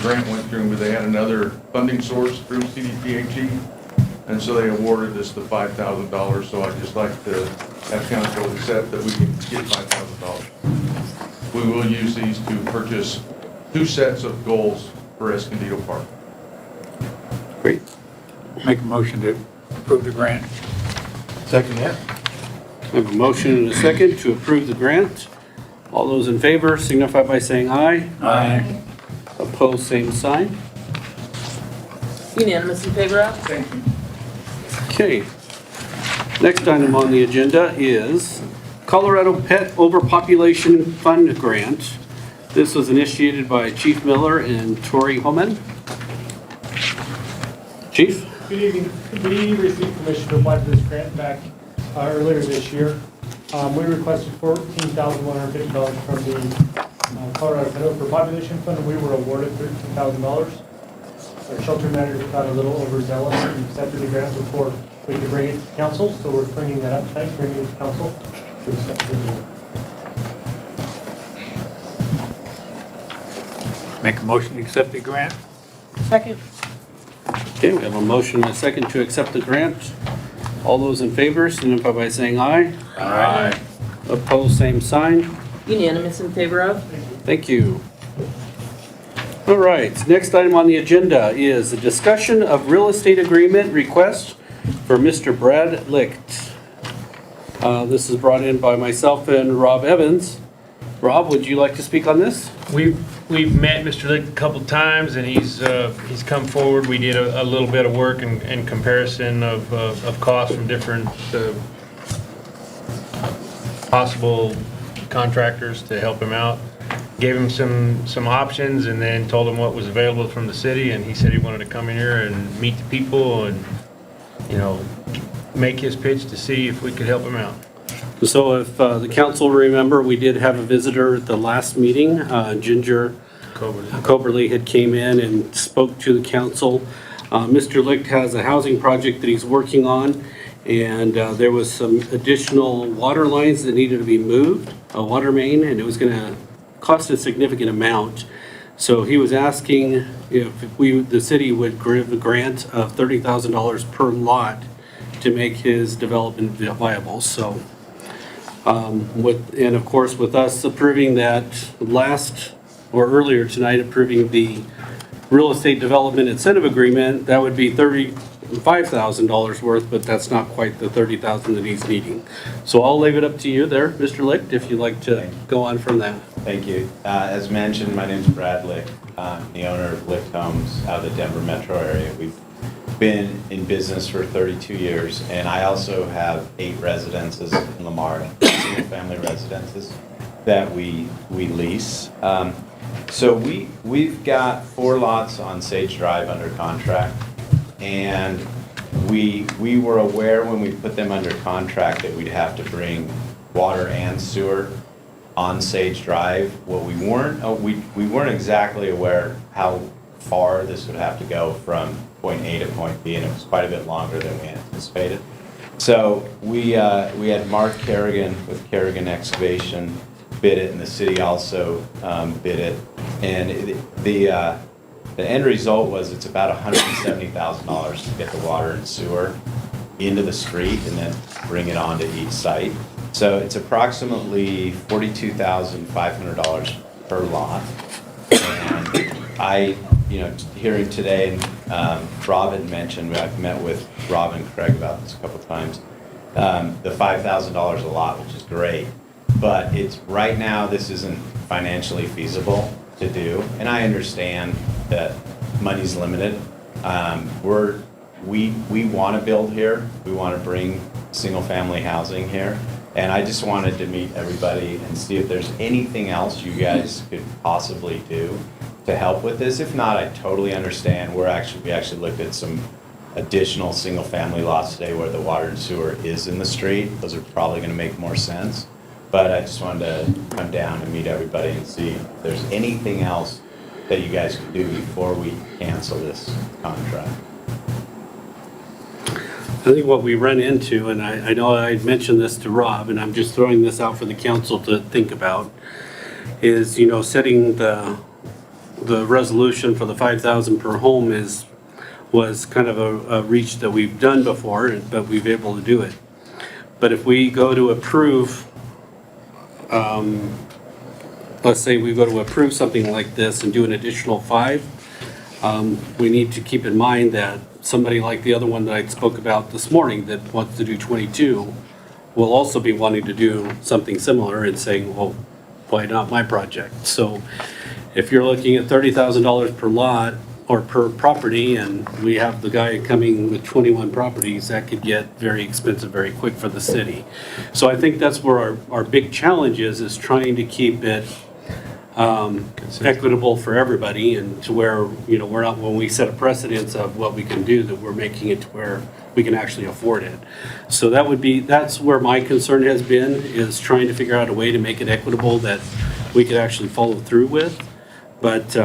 grant went through, but they had another funding source through CDPHE. And so they awarded us the $5,000, so I'd just like to have council accept that we can get $5,000. We will use these to purchase 2 sets of goals for Escondido Park. Great. Make a motion to approve the grant. Second, yeah. I have a motion and a second to approve the grant. All those in favor signify by saying aye. Aye. Opposed, same sign. Unanimous in favor of? Thank you. Okay. Next item on the agenda is Colorado Pet Overpopulation Fund Grant. This was initiated by Chief Miller and Tori Homan. Chief? Good evening. We received permission to apply for this grant back earlier this year. We requested $14,150 from the Colorado Pet Overpopulation Fund, and we were awarded $13,000. Our shelter manager got a little overzealous and accepted the grant before we could bring it to council, so we're bringing that up tonight, bringing it to council to accept the award. Make a motion to accept the grant. Second. Okay, we have a motion and a second to accept the grant. All those in favor signify by saying aye. Aye. Opposed, same sign. Unanimous in favor of? Thank you. All right, next item on the agenda is a discussion of real estate agreement request for Mr. Brad Licht. This is brought in by myself and Rob Evans. Rob, would you like to speak on this? We've met Mr. Lick a couple times, and he's come forward. We did a little bit of work in comparison of costs from different possible contractors to help him out. Gave him some options, and then told him what was available from the city, and he said he wanted to come in here and meet the people and, you know, make his pitch to see if we could help him out. So if the council remember, we did have a visitor at the last meeting. Ginger Coberly had came in and spoke to the council. Mr. Licht has a housing project that he's working on, and there was some additional water lines that needed to be moved, a water main, and it was going to cost a significant amount. So he was asking if the city would give a grant of $30,000 per lot to make his development viable. So, and of course, with us approving that earlier tonight, approving the real estate development incentive agreement, that would be $35,000 worth, but that's not quite the $30,000 that he's needing. So I'll leave it up to you there, Mr. Licht, if you'd like to go on from that. Thank you. As mentioned, my name is Brad Licht. I'm the owner of Licht Homes out of the Denver metro area. We've been in business for 32 years, and I also have 8 residences in Lamar, single-family residences that we lease. So we've got 4 lots on Sage Drive under contract, and we were aware when we put them under contract that we'd have to bring water and sewer on Sage Drive. What we weren't exactly aware how far this would have to go from point A to point B, and it was quite a bit longer than we anticipated. So we had Mark Kerrigan with Kerrigan Excavation bid it, and the city also bid it. And the end result was it's about $170,000 to get the water and sewer into the street and then bring it onto each site. So it's approximately $42,500 per lot. And hearing today, Rob had mentioned, I've met with Rob and Craig about this a couple of times, the $5,000 a lot, which is great. But it's right now, this isn't financially feasible to do. And I understand that money's limited. We want to build here. We want to bring single-family housing here. And I just wanted to meet everybody and see if there's anything else you guys could possibly do to help with this. If not, I totally understand. We actually looked at some additional single-family lots today where the water and sewer is in the street. Those are probably going to make more sense. But I just wanted to come down and meet everybody and see if there's anything else that you guys could do before we cancel this contract. I think what we run into, and I know I mentioned this to Rob, and I'm just throwing this out for the council to think about, is, setting the resolution for the 5,000 per home was kind of a reach that we've done before, but we've been able to do it. But if we go to approve, let's say we go to approve something like this and do an additional 5, we need to keep in mind that somebody like the other one that I spoke about this morning that wants to do 22 will also be wanting to do something similar and saying, well, why not my project? So if you're looking at $30,000 per lot or per property, and we have the guy coming with 21 properties, that could get very expensive very quick for the city. So I think that's where our big challenge is trying to keep it equitable for everybody, and to where, we're not, when we set a precedence of what we can do, that we're making it to where we can actually afford it. So that's where my concern has been, is trying to figure out a way to make it equitable that we could actually follow through with. But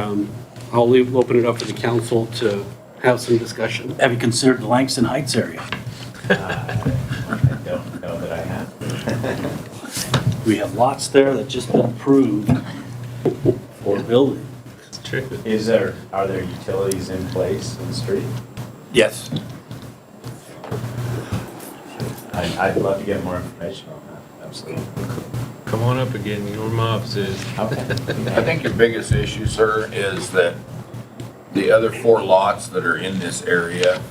I'll open it up to the council to have some discussion. Have you considered the Langston Heights area? I don't know that I have. We have lots there that just been approved for building. Are there utilities in place in the street? Yes. I'd love to get more information on that, absolutely. Come on up again, your office is. Okay. I think your biggest issue, sir, is that the other 4 lots that are in this area,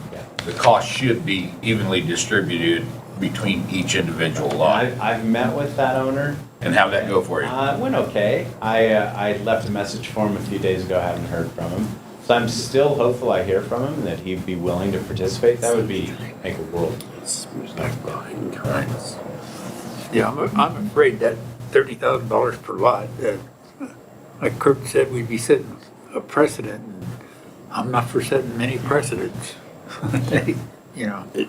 the cost should be evenly distributed between each individual lot. I've met with that owner. And how'd that go for you? It went okay. I left a message for him a few days ago. I haven't heard from him. So I'm still hopeful I hear from him and that he'd be willing to participate. That would make a world. Yeah, I'm afraid that $30,000 per lot, like Kirk said, we'd be setting a precedent. I'm not for setting many precedents.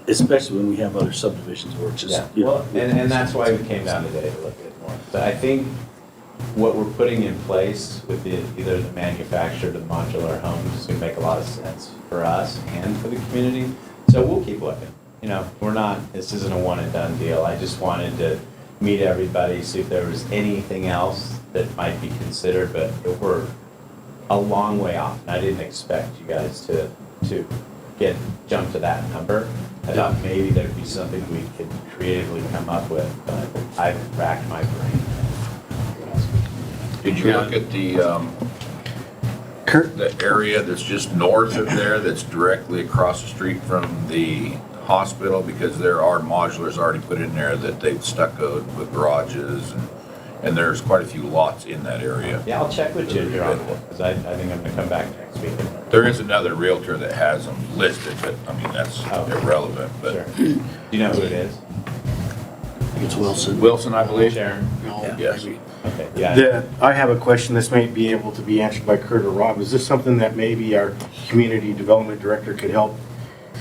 Especially when we have other subdivisions where it's just. Well, and that's why we came down today to look at it more. But I think what we're putting in place with either the manufactured or the modular homes is going to make a lot of sense for us and for the community. So we'll keep looking. This isn't a one and done deal. I just wanted to meet everybody, see if there was anything else that might be considered, but we're a long way off. And I didn't expect you guys to jump to that number. I thought maybe there'd be something we could creatively come up with, but I've racked my brain. Did you look at the area that's just north of there, that's directly across the street from the hospital? Because there are modulars already put in there that they've stuccoed with garages, and there's quite a few lots in that area. Yeah, I'll check with Ginger on it, because I think I'm gonna come back next week. There is another realtor that has them listed, but, I mean, that's irrelevant, Sure. but. Do you know who it is? It's Wilson. Wilson, I believe. Sharon? Yes. Okay, yeah. I have a question, this may be able to be answered by Kurt or Rob. Is this something that maybe our community development director could help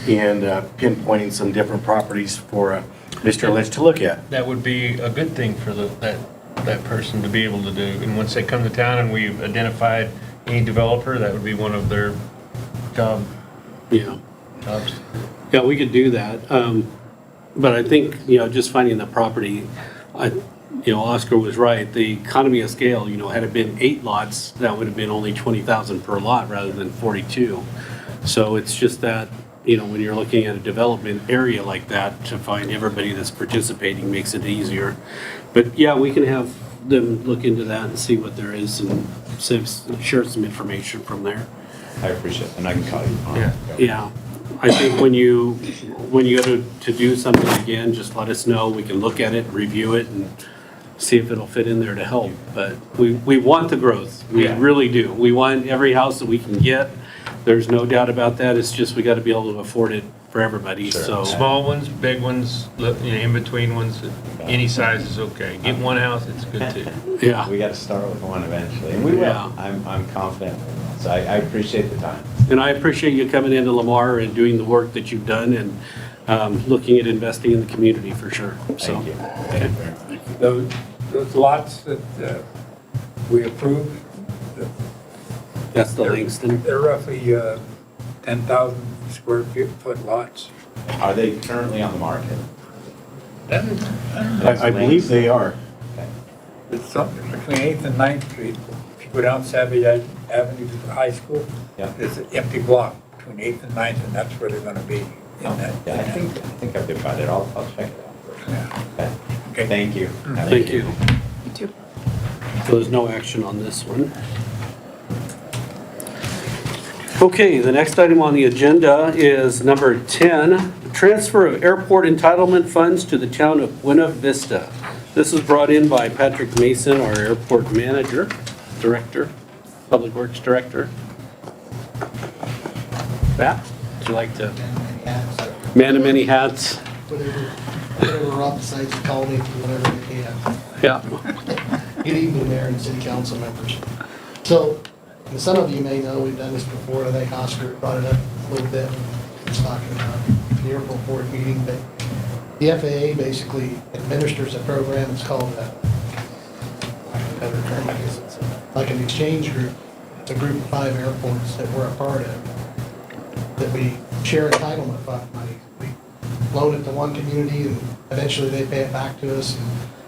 in pinpointing some different properties for Mr. Lynch to look at? That would be a good thing for that person to be able to do. And once they come to town and we've identified any developer, that would be one of their jobs. Yeah. Yeah, we could do that. But I think, just finding the property, Oscar was right. The economy of scale, had it been 8 lots, that would have been only 20,000 per lot rather than 42. So it's just that, when you're looking at a development area like that, to find everybody that's participating makes it easier. But yeah, we can have them look into that and see what there is and share some information from there. I appreciate it, and I can call you tomorrow. Yeah, I think when you go to do something again, just let us know. We can look at it, review it, and see if it'll fit in there to help. But we want the growth. We really do. We want every house that we can get. There's no doubt about that. It's just we got to be able to afford it for everybody, so. Small ones, big ones, in between ones, any size is okay. Get one house, it's good too. Yeah. We gotta start with one eventually, and we will. Yeah. I'm confident. So I appreciate the time. And I appreciate you coming into Lamar and doing the work that you've done and looking at investing in the community for sure. So, Thank you. Thank you very much. Those lots that we approved, that's the Langston. they're roughly 10,000 square foot lots. Are they currently on the market? I believe they are. It's something between 8th and 9th Street. If you go down Savage Avenue to the high school, Yeah. there's an empty block between 8th and 9th, and that's where they're gonna be. In that. Yeah, I think I've been by there. I'll check it out first. Yeah. Okay. Thank you. Thank you. You too. So there's no action on this one. Okay, the next item on the agenda is number 10, transfer of airport entitlement funds to the town of Buena Vista. This is brought in by Patrick Mason, our airport manager, director, public works director. Pat, would you like to? Man of many hats. Whatever Rob decides to call me, whatever they can. Yeah. Good evening, Mayor and City Council members. So, and some of you may know, we've done this before, I think Oscar brought it up a little bit, when he was talking about the airport board meeting, but the FAA basically administers a program, it's called, better term, I guess, it's like an exchange group. It's a group of 5 airports that we're a part of, that we share entitlement fund money. We loan it to one community, and eventually they pay it back to us.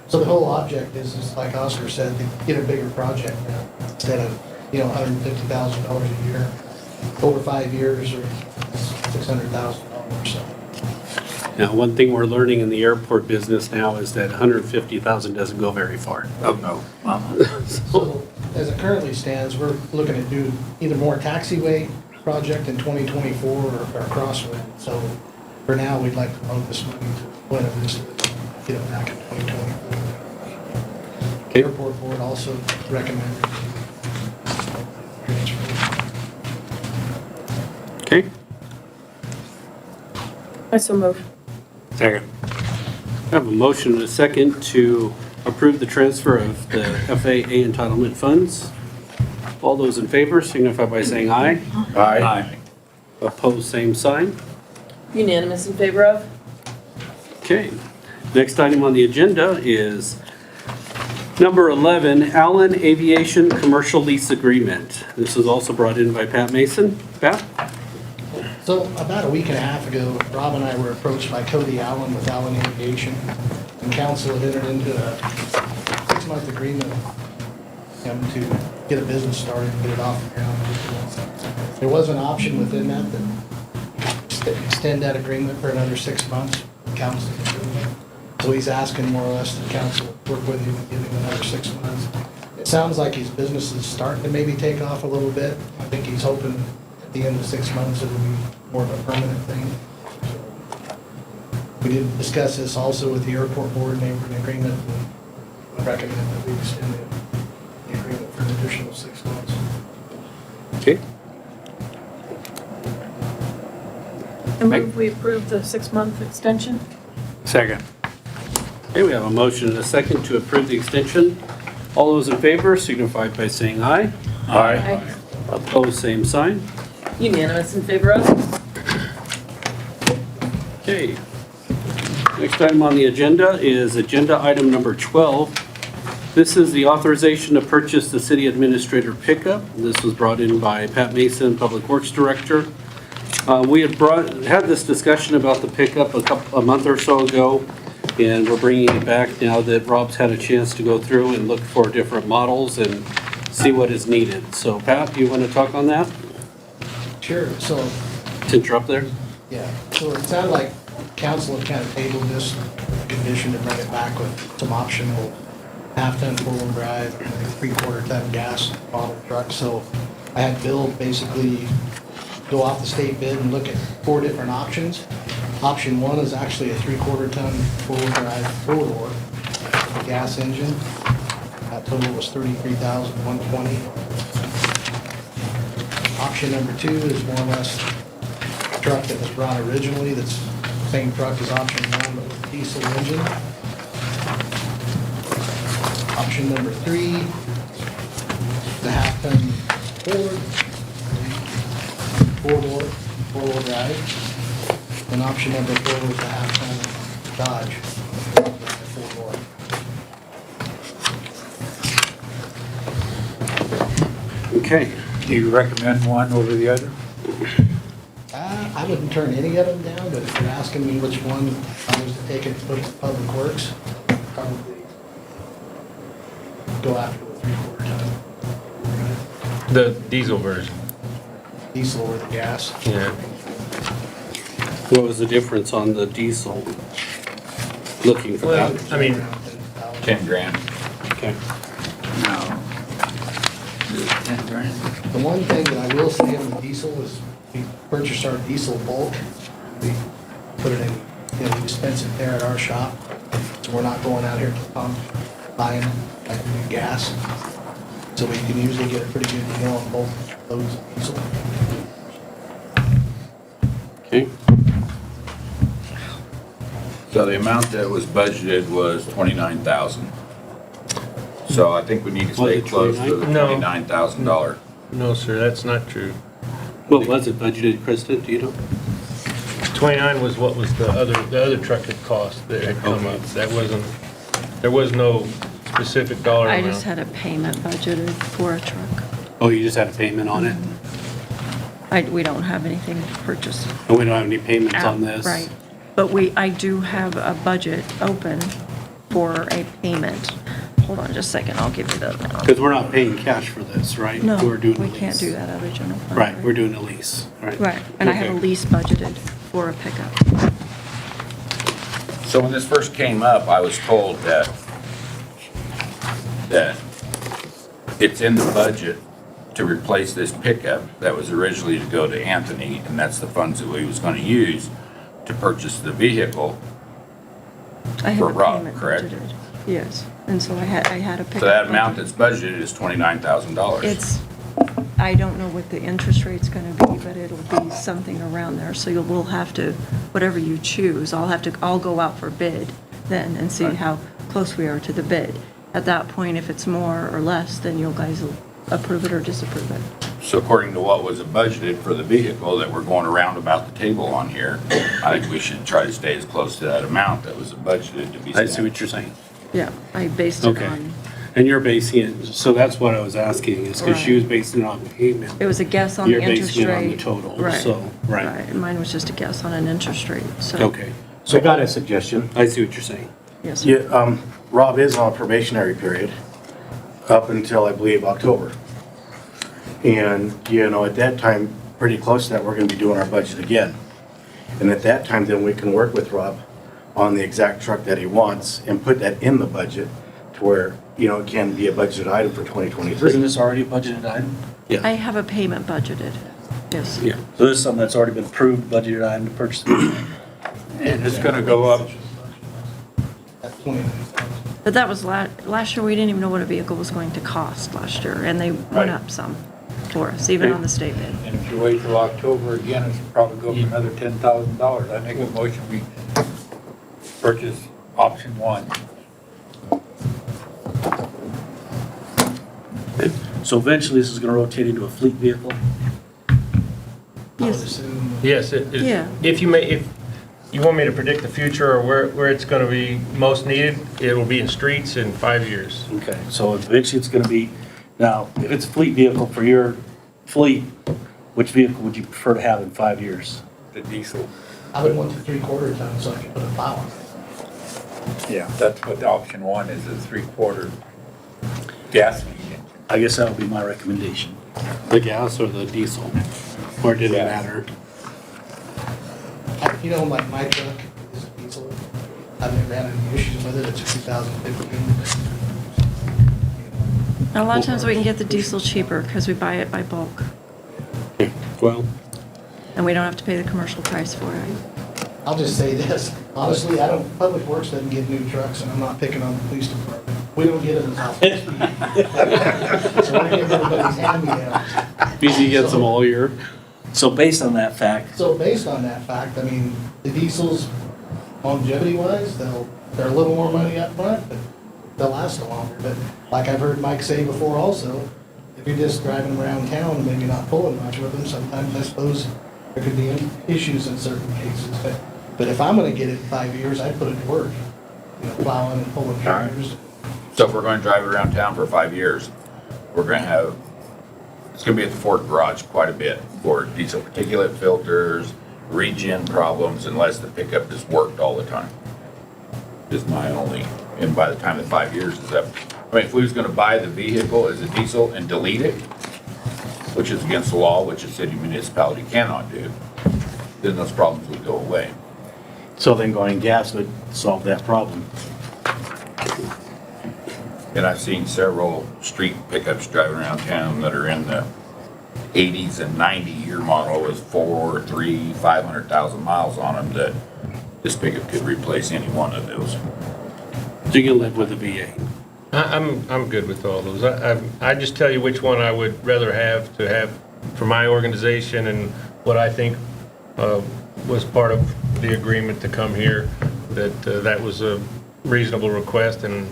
So the whole object is like Oscar said, to get a bigger project now, instead of, $150,000 a year, over 5 years, or $600,000, so. Now, one thing we're learning in the airport business now is that 150,000 doesn't go very far. Oh, no. So, as it currently stands, we're looking at doing either more taxiway project in 2024 or crosswind. So, for now, we'd like to loan this money to Buena Vista, get it back in 2024. The airport board also recommended transfer. Okay? I so move. Second. I have a motion and a second to approve the transfer of the FAA entitlement funds. All those in favor signify by saying aye. Aye. Opposed, same sign. Unanimous in favor of? Okay. Next item on the agenda is number 11, Allen Aviation Commercial Lease Agreement. This is also brought in by Pat Mason. Pat? So about a week and a half ago, Rob and I were approached by Cody Allen with Allen Aviation, and council had entered into a 6-month agreement with him to get a business started and get it off the ground. There was an option within that extend that agreement for another 6 months, council. So he's asking more or less the council work with him and give him another 6 months. It sounds like his business is starting to maybe take off a little bit. I think he's hoping at the end of 6 months it'll be more of a permanent thing. We did discuss this also with the airport board, and they were in agreement, and I recommend that we extend the agreement for an additional 6 months. Okay. I move we approve the 6-month extension. Second. Okay, we have a motion and a second to approve the extension. All those in favor signify by saying aye. Aye. Opposed, same sign. Unanimous in favor of? Okay. Next item on the agenda is agenda item number 12. This is the authorization to purchase the city administrator pickup. This was brought in by Pat Mason, Public Works Director. We had this discussion about the pickup a month or so ago, and we're bringing it back now that Rob's had a chance to go through and look for different models and see what is needed. So Pat, do you want to talk on that? Sure, so, To interrupt there? yeah, so it sounded like council had kind of tabled this condition to bring it back with some optional half-ton four-wheel drive, and a three-quarter-ton gas bottle truck. So I had Bill basically go off the state bid and look at 4 different options. Option 1 is actually a three-quarter-ton four-wheel drive four-door with a gas engine. That total was $33,120. Option number 2 is more or less the truck that was brought originally. That's the same truck as option 1, but with a diesel engine. Option number 3, the half-ton Ford, four-door, four-wheel drive. And option number 4 was the half-ton Dodge, four-door. Okay. Do you recommend one over the other? I wouldn't turn any of them down, but if you're asking me which one I was to take it to put it to Public Works, probably go after the three-quarter ton. The diesel version. Diesel or the gas. Yeah. What was the difference on the diesel? Looking for Well, that. I mean, 10 grand. Okay. No. 10 grand. The one thing that I will say on the diesel is we purchased our diesel bulk. We put it in, we dispense it there at our shop. So we're not going out here to the pump, buying like we do gas. So we can usually get a pretty good deal on both loads of diesel. Okay. So the amount that was budgeted was 29,000. So I think we need to Was stay it close to the 29? No. $29,000. no, sir, that's not true. What was it budgeted, Krista? Do you know? 29 was what was the other truck had cost that had come Okay. up. That wasn't, there was no specific dollar I amount. just had a payment budgeted for a truck. Oh, you just had a payment on it? We don't have anything to purchase. And we don't have any payments on this? Right. But I do have a budget open for a payment. Hold on just a second, I'll give you the amount. Because we're not paying cash for this, right? No, We're doing a we lease. can't do that out of general fund. Right, we're doing a lease, right? Right, and I have a Okay. lease budgeted for a pickup. So when this first came up, I was told that it's in the budget to replace this pickup that was originally to go to Anthony, and that's the funds that we was gonna use to purchase the vehicle. I have For a Rob, payment correct? budgeted. Yes, and so I had a pickup. So that amount budget. that's budgeted is $29,000. I don't know what the interest rate's gonna be, but it'll be something around there, so we'll have to, whatever you choose, I'll go out for bid then and see Right. how close we are to the bid. At that point, if it's more or less, then you guys will approve it or disapprove it. So according to what was budgeted for the vehicle that we're going around about the table on here, I think we should try to stay as close to that amount that was budgeted to be I spent. see what you're saying. Yeah, I based it Okay. on, And you're basing it, so that's what I was asking, is because she was basing it on payment. it was a guess on the You're interest basing rate. it on the total, Right, so, right. and mine was just a guess on an interest rate, so. Okay, So I got a suggestion. I see what you're saying. Yes, sir. Yeah, Rob is on a probationary period up until, I believe, October. And, at that time, pretty close to that, we're gonna be doing our budget again. And at that time, then we can work with Rob on the exact truck that he wants and put that in the budget to where, you know, it can be a budgeted item for 2023. Isn't this already a budgeted item? I have a payment budgeted, yes. Yeah. So this is something that's already been approved, budgeted item to purchase. And it's gonna go up. At 29,000. But that was last year, we didn't even know what a vehicle was going to cost last year, and they went up some for us, even on the state bid. And if you wait till October again, it's probably go for another $10,000. I make a motion, we purchase option 1. So eventually, this is gonna rotate into a fleet vehicle? I would Yes. assume. Yes, Yeah. if you want me to predict the future or where it's gonna be most needed, it'll be in streets in 5 years. Okay, so eventually it's gonna be, now, if it's a fleet vehicle for your fleet, which vehicle would you prefer to have in 5 years? The diesel. I would want the 3/4 ton so I could put a plow on it. Yeah, that's what the option 1 is, a 3/4 gas engine. I guess that would be my recommendation. The gas or the diesel? Or did it matter? You know, like my truck is a diesel. I've never had any issues with it. It's a 2015. A lot of times we can get the diesel cheaper because we buy it by bulk, Well, and we don't have to pay the commercial price for it. I'll just say this, honestly, Public Works doesn't get new trucks, and I'm not picking on the police department. We don't get them as often. So we're getting everybody's hand-me-downs. BZ gets them all year. So based on that fact, So based on that fact, I mean, the diesels, longevity-wise, they're a little more money up front, but they'll last longer. But like I've heard Mike say before also, if you're just driving around town, maybe not pulling much with them, sometimes I suppose there could be issues in certain cases. But if I'm gonna get it in 5 years, I'd put it to work, you know, plowing and pulling trailers. So if we're gonna drive it around town for 5 years, we're gonna have, it's gonna be at the Ford garage quite a bit for diesel particulate filters, regen problems, unless the pickup is worked all the time. Is my only, and by the time the 5 years is up, I mean, if we was gonna buy the vehicle as a diesel and delete it, which is against the law, which a city municipality cannot do, then those problems would go away. So then going gas would solve that problem. And I've seen several street pickups driving around town that are in the 80s and 90-year model with 4, 3, 500,000 miles on them that this pickup could replace any one of those. so you can live with a V8. I'm good with all those. I just tell you which one I would rather have for my organization and what I think was part of the agreement to come here, that was a reasonable request And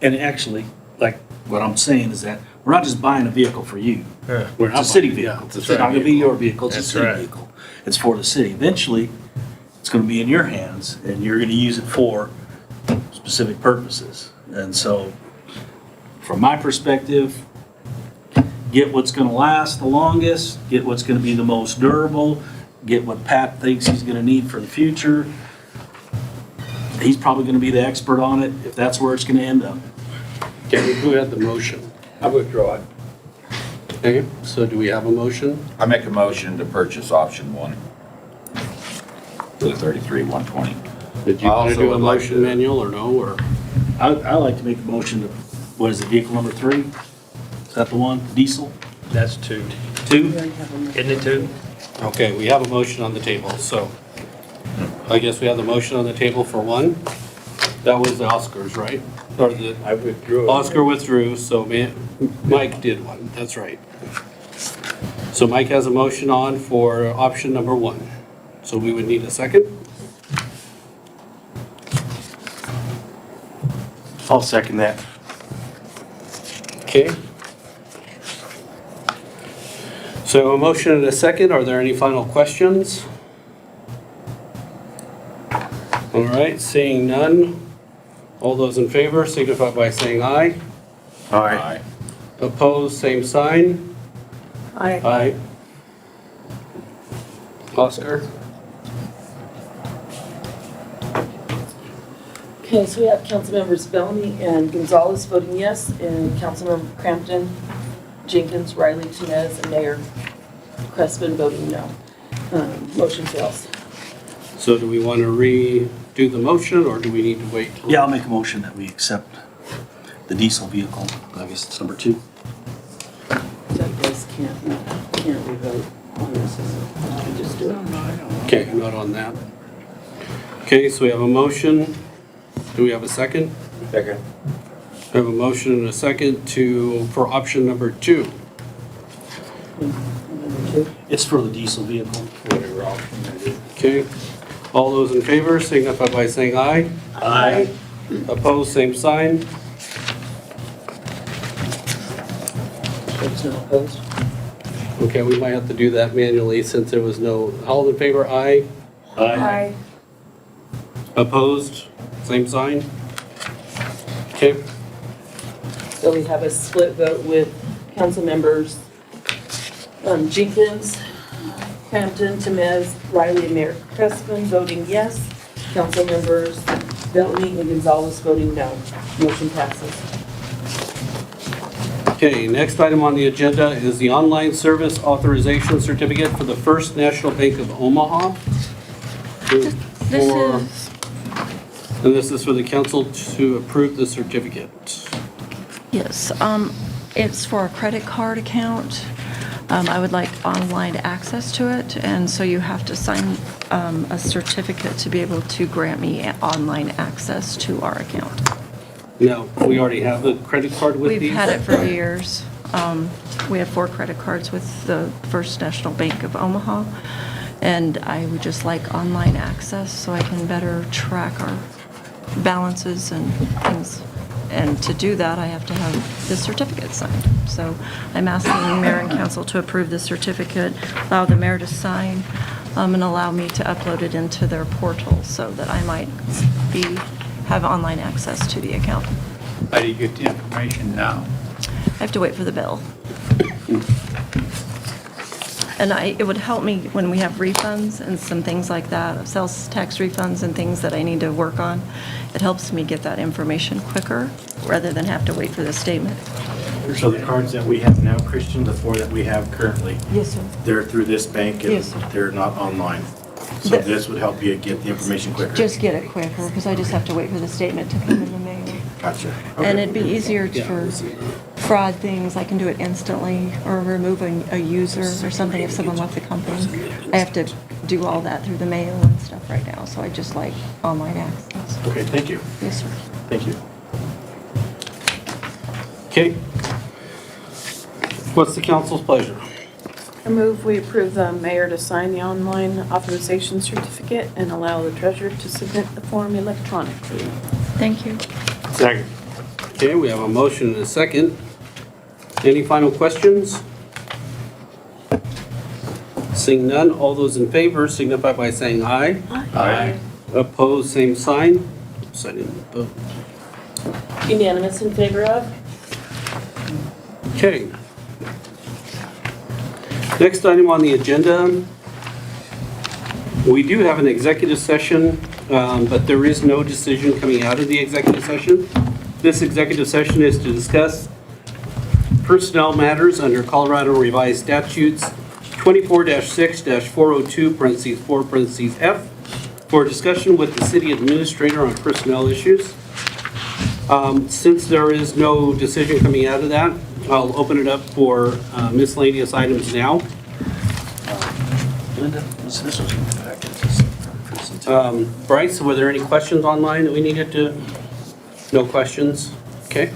actually, like, what I'm saying is that we're not just buying a vehicle for you. Yeah. It's a city vehicle. It's not gonna be your vehicle, it's a That's city right. vehicle. It's for the city. Eventually, it's gonna be in your hands, and you're gonna use it for specific purposes. And so, from my perspective, get what's gonna last the longest, get what's gonna be the most durable, get what Pat thinks he's gonna need for the future. He's probably gonna be the expert on it, if that's where it's gonna end up. Okay, who had the motion? I withdraw it. Okay, so do we have a motion? I make a motion to purchase option 1 for the 33,120. Did you I want to also do a would like motion to- manual or no, or? I like to make a motion to, what is it, vehicle number 3? Is that the one, diesel? that's 2. 2? Isn't it 2? Okay, we have a motion on the table, so I guess we have the motion on the table for 1. That was the Oscar's, right? Or the, I withdrew it. Oscar withdrew, so Mike did one, that's right. So Mike has a motion on for option number 1. So we would need a second? I'll second that. Okay. So a motion and a second, are there any final questions? All right, seeing none, all those in favor signify by saying aye. Aye. Opposed, same sign. Aye. Oscar? Okay, so we have Councilmembers Bellamy and Gonzalez voting yes, and Councilmember Crampton, Jenkins, Riley, Tenez, and Mayor Crespin voting no. Motion fails. So do we want to redo the motion, or do we need to wait? Yeah, I'll make a motion that we accept the diesel vehicle. I guess it's number 2. So you guys can't revote on this. You just do it. Okay, not on that. Okay, so we have a motion. Do we have a second? Second. We have a motion and a second for option number 2. Number 2. It's for the diesel vehicle, whatever option that is. Okay, all those in favor signify by saying aye. Aye. Opposed, same sign. There's no opposed. Okay, we might have to do that manually since there was no, all in favor, aye. Aye. Opposed, same sign. Okay, So we have a split vote with council members Jenkins, Crampton, Temez, Riley, and Mayor Crespin voting yes. Council members Bellamy and Gonzalez voting no. Motion passes. okay, next item on the agenda is the online service authorization certificate for the First National Bank of Omaha. And this is for the council to approve the certificate. Yes, it's for a credit card account. I would like online access to it, and so you have to sign a certificate to be able to grant me online access to our account. Now, we already have the credit card with these? We've had it for years. We have 4 credit cards with the First National Bank of Omaha, and I would just like online access so I can better track our balances and things. And to do that, I have to have the certificate signed. So I'm asking the mayor and council to approve the certificate, allow the mayor to sign, and allow me to upload it into their portal so that I might have online access to the account. How do you get the information now? I have to wait for the bill. And it would help me when we have refunds and some things like that, sales tax refunds and things that I need to work on. It helps me get that information quicker rather than have to wait for the statement. So the cards that we have now, Christian, the 4 that we have currently, Yes, sir. they're through this bank and Yes, sir. they're not online. So this would help you get the information quicker. Just get it quicker, because I just have to wait for the statement to come in the mail. Gotcha. And it'd be easier Yeah. for fraud things, I can do it instantly, or remove a user or something if someone left the company. I have to do all that through the mail and stuff right now, so I just like online access. Okay, thank you. Yes, sir. Thank you. Okay. What's the council's pleasure? I move we approve the mayor to sign the online authorization certificate and allow the treasurer to submit the form electronically. Thank you. Second. Okay, we have a motion and a second. Any final questions? Seeing none, all those in favor signify by saying aye. Aye. Opposed, same sign. Oops, I didn't vote. Unanimous in favor of? Okay. Next item on the agenda, we do have an executive session, but there is no decision coming out of the executive session. This executive session is to discuss personnel matters under Colorado Revised Statutes 24-6-402, parentheses 4, parentheses F, for discussion with the city administrator on personnel issues. Since there is no decision coming out of that, I'll open it up for miscellaneous items now. Linda, this was in the packet. Bryce, were there any questions online that we needed to? No questions? Okay.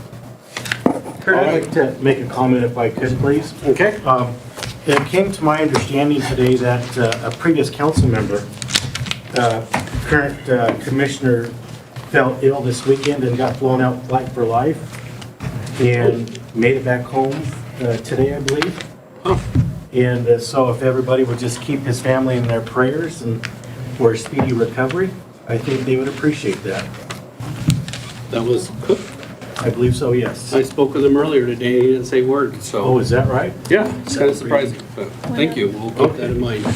I'd like to make a comment if I could, please. Okay. It came to my understanding today that a previous council member, current commissioner, fell ill this weekend and got flown out flight for life and made it back home today, I believe. And so if everybody would just keep his family in their prayers and for a speedy recovery, I think they would appreciate that. That was Cook. I believe so, yes. I spoke with him earlier today, he didn't say a word, so. Oh, is that right? Yeah, it's kind of surprising, but thank you, we'll keep that in mind.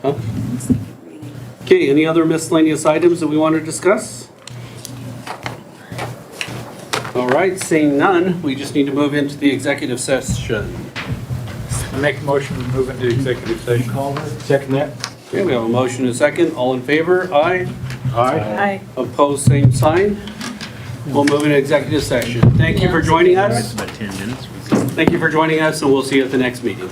Huh? Okay, any other miscellaneous items that we want to discuss? All right, seeing none, we just need to move into the executive session. I make a motion to move into executive session. Second that? Okay, we have a motion and a second. All in favor? Aye. Aye. Opposed, same sign. We'll move into executive session. Thank you for joining us. About 10 minutes. Thank you for joining us, and we'll see you at the next meeting.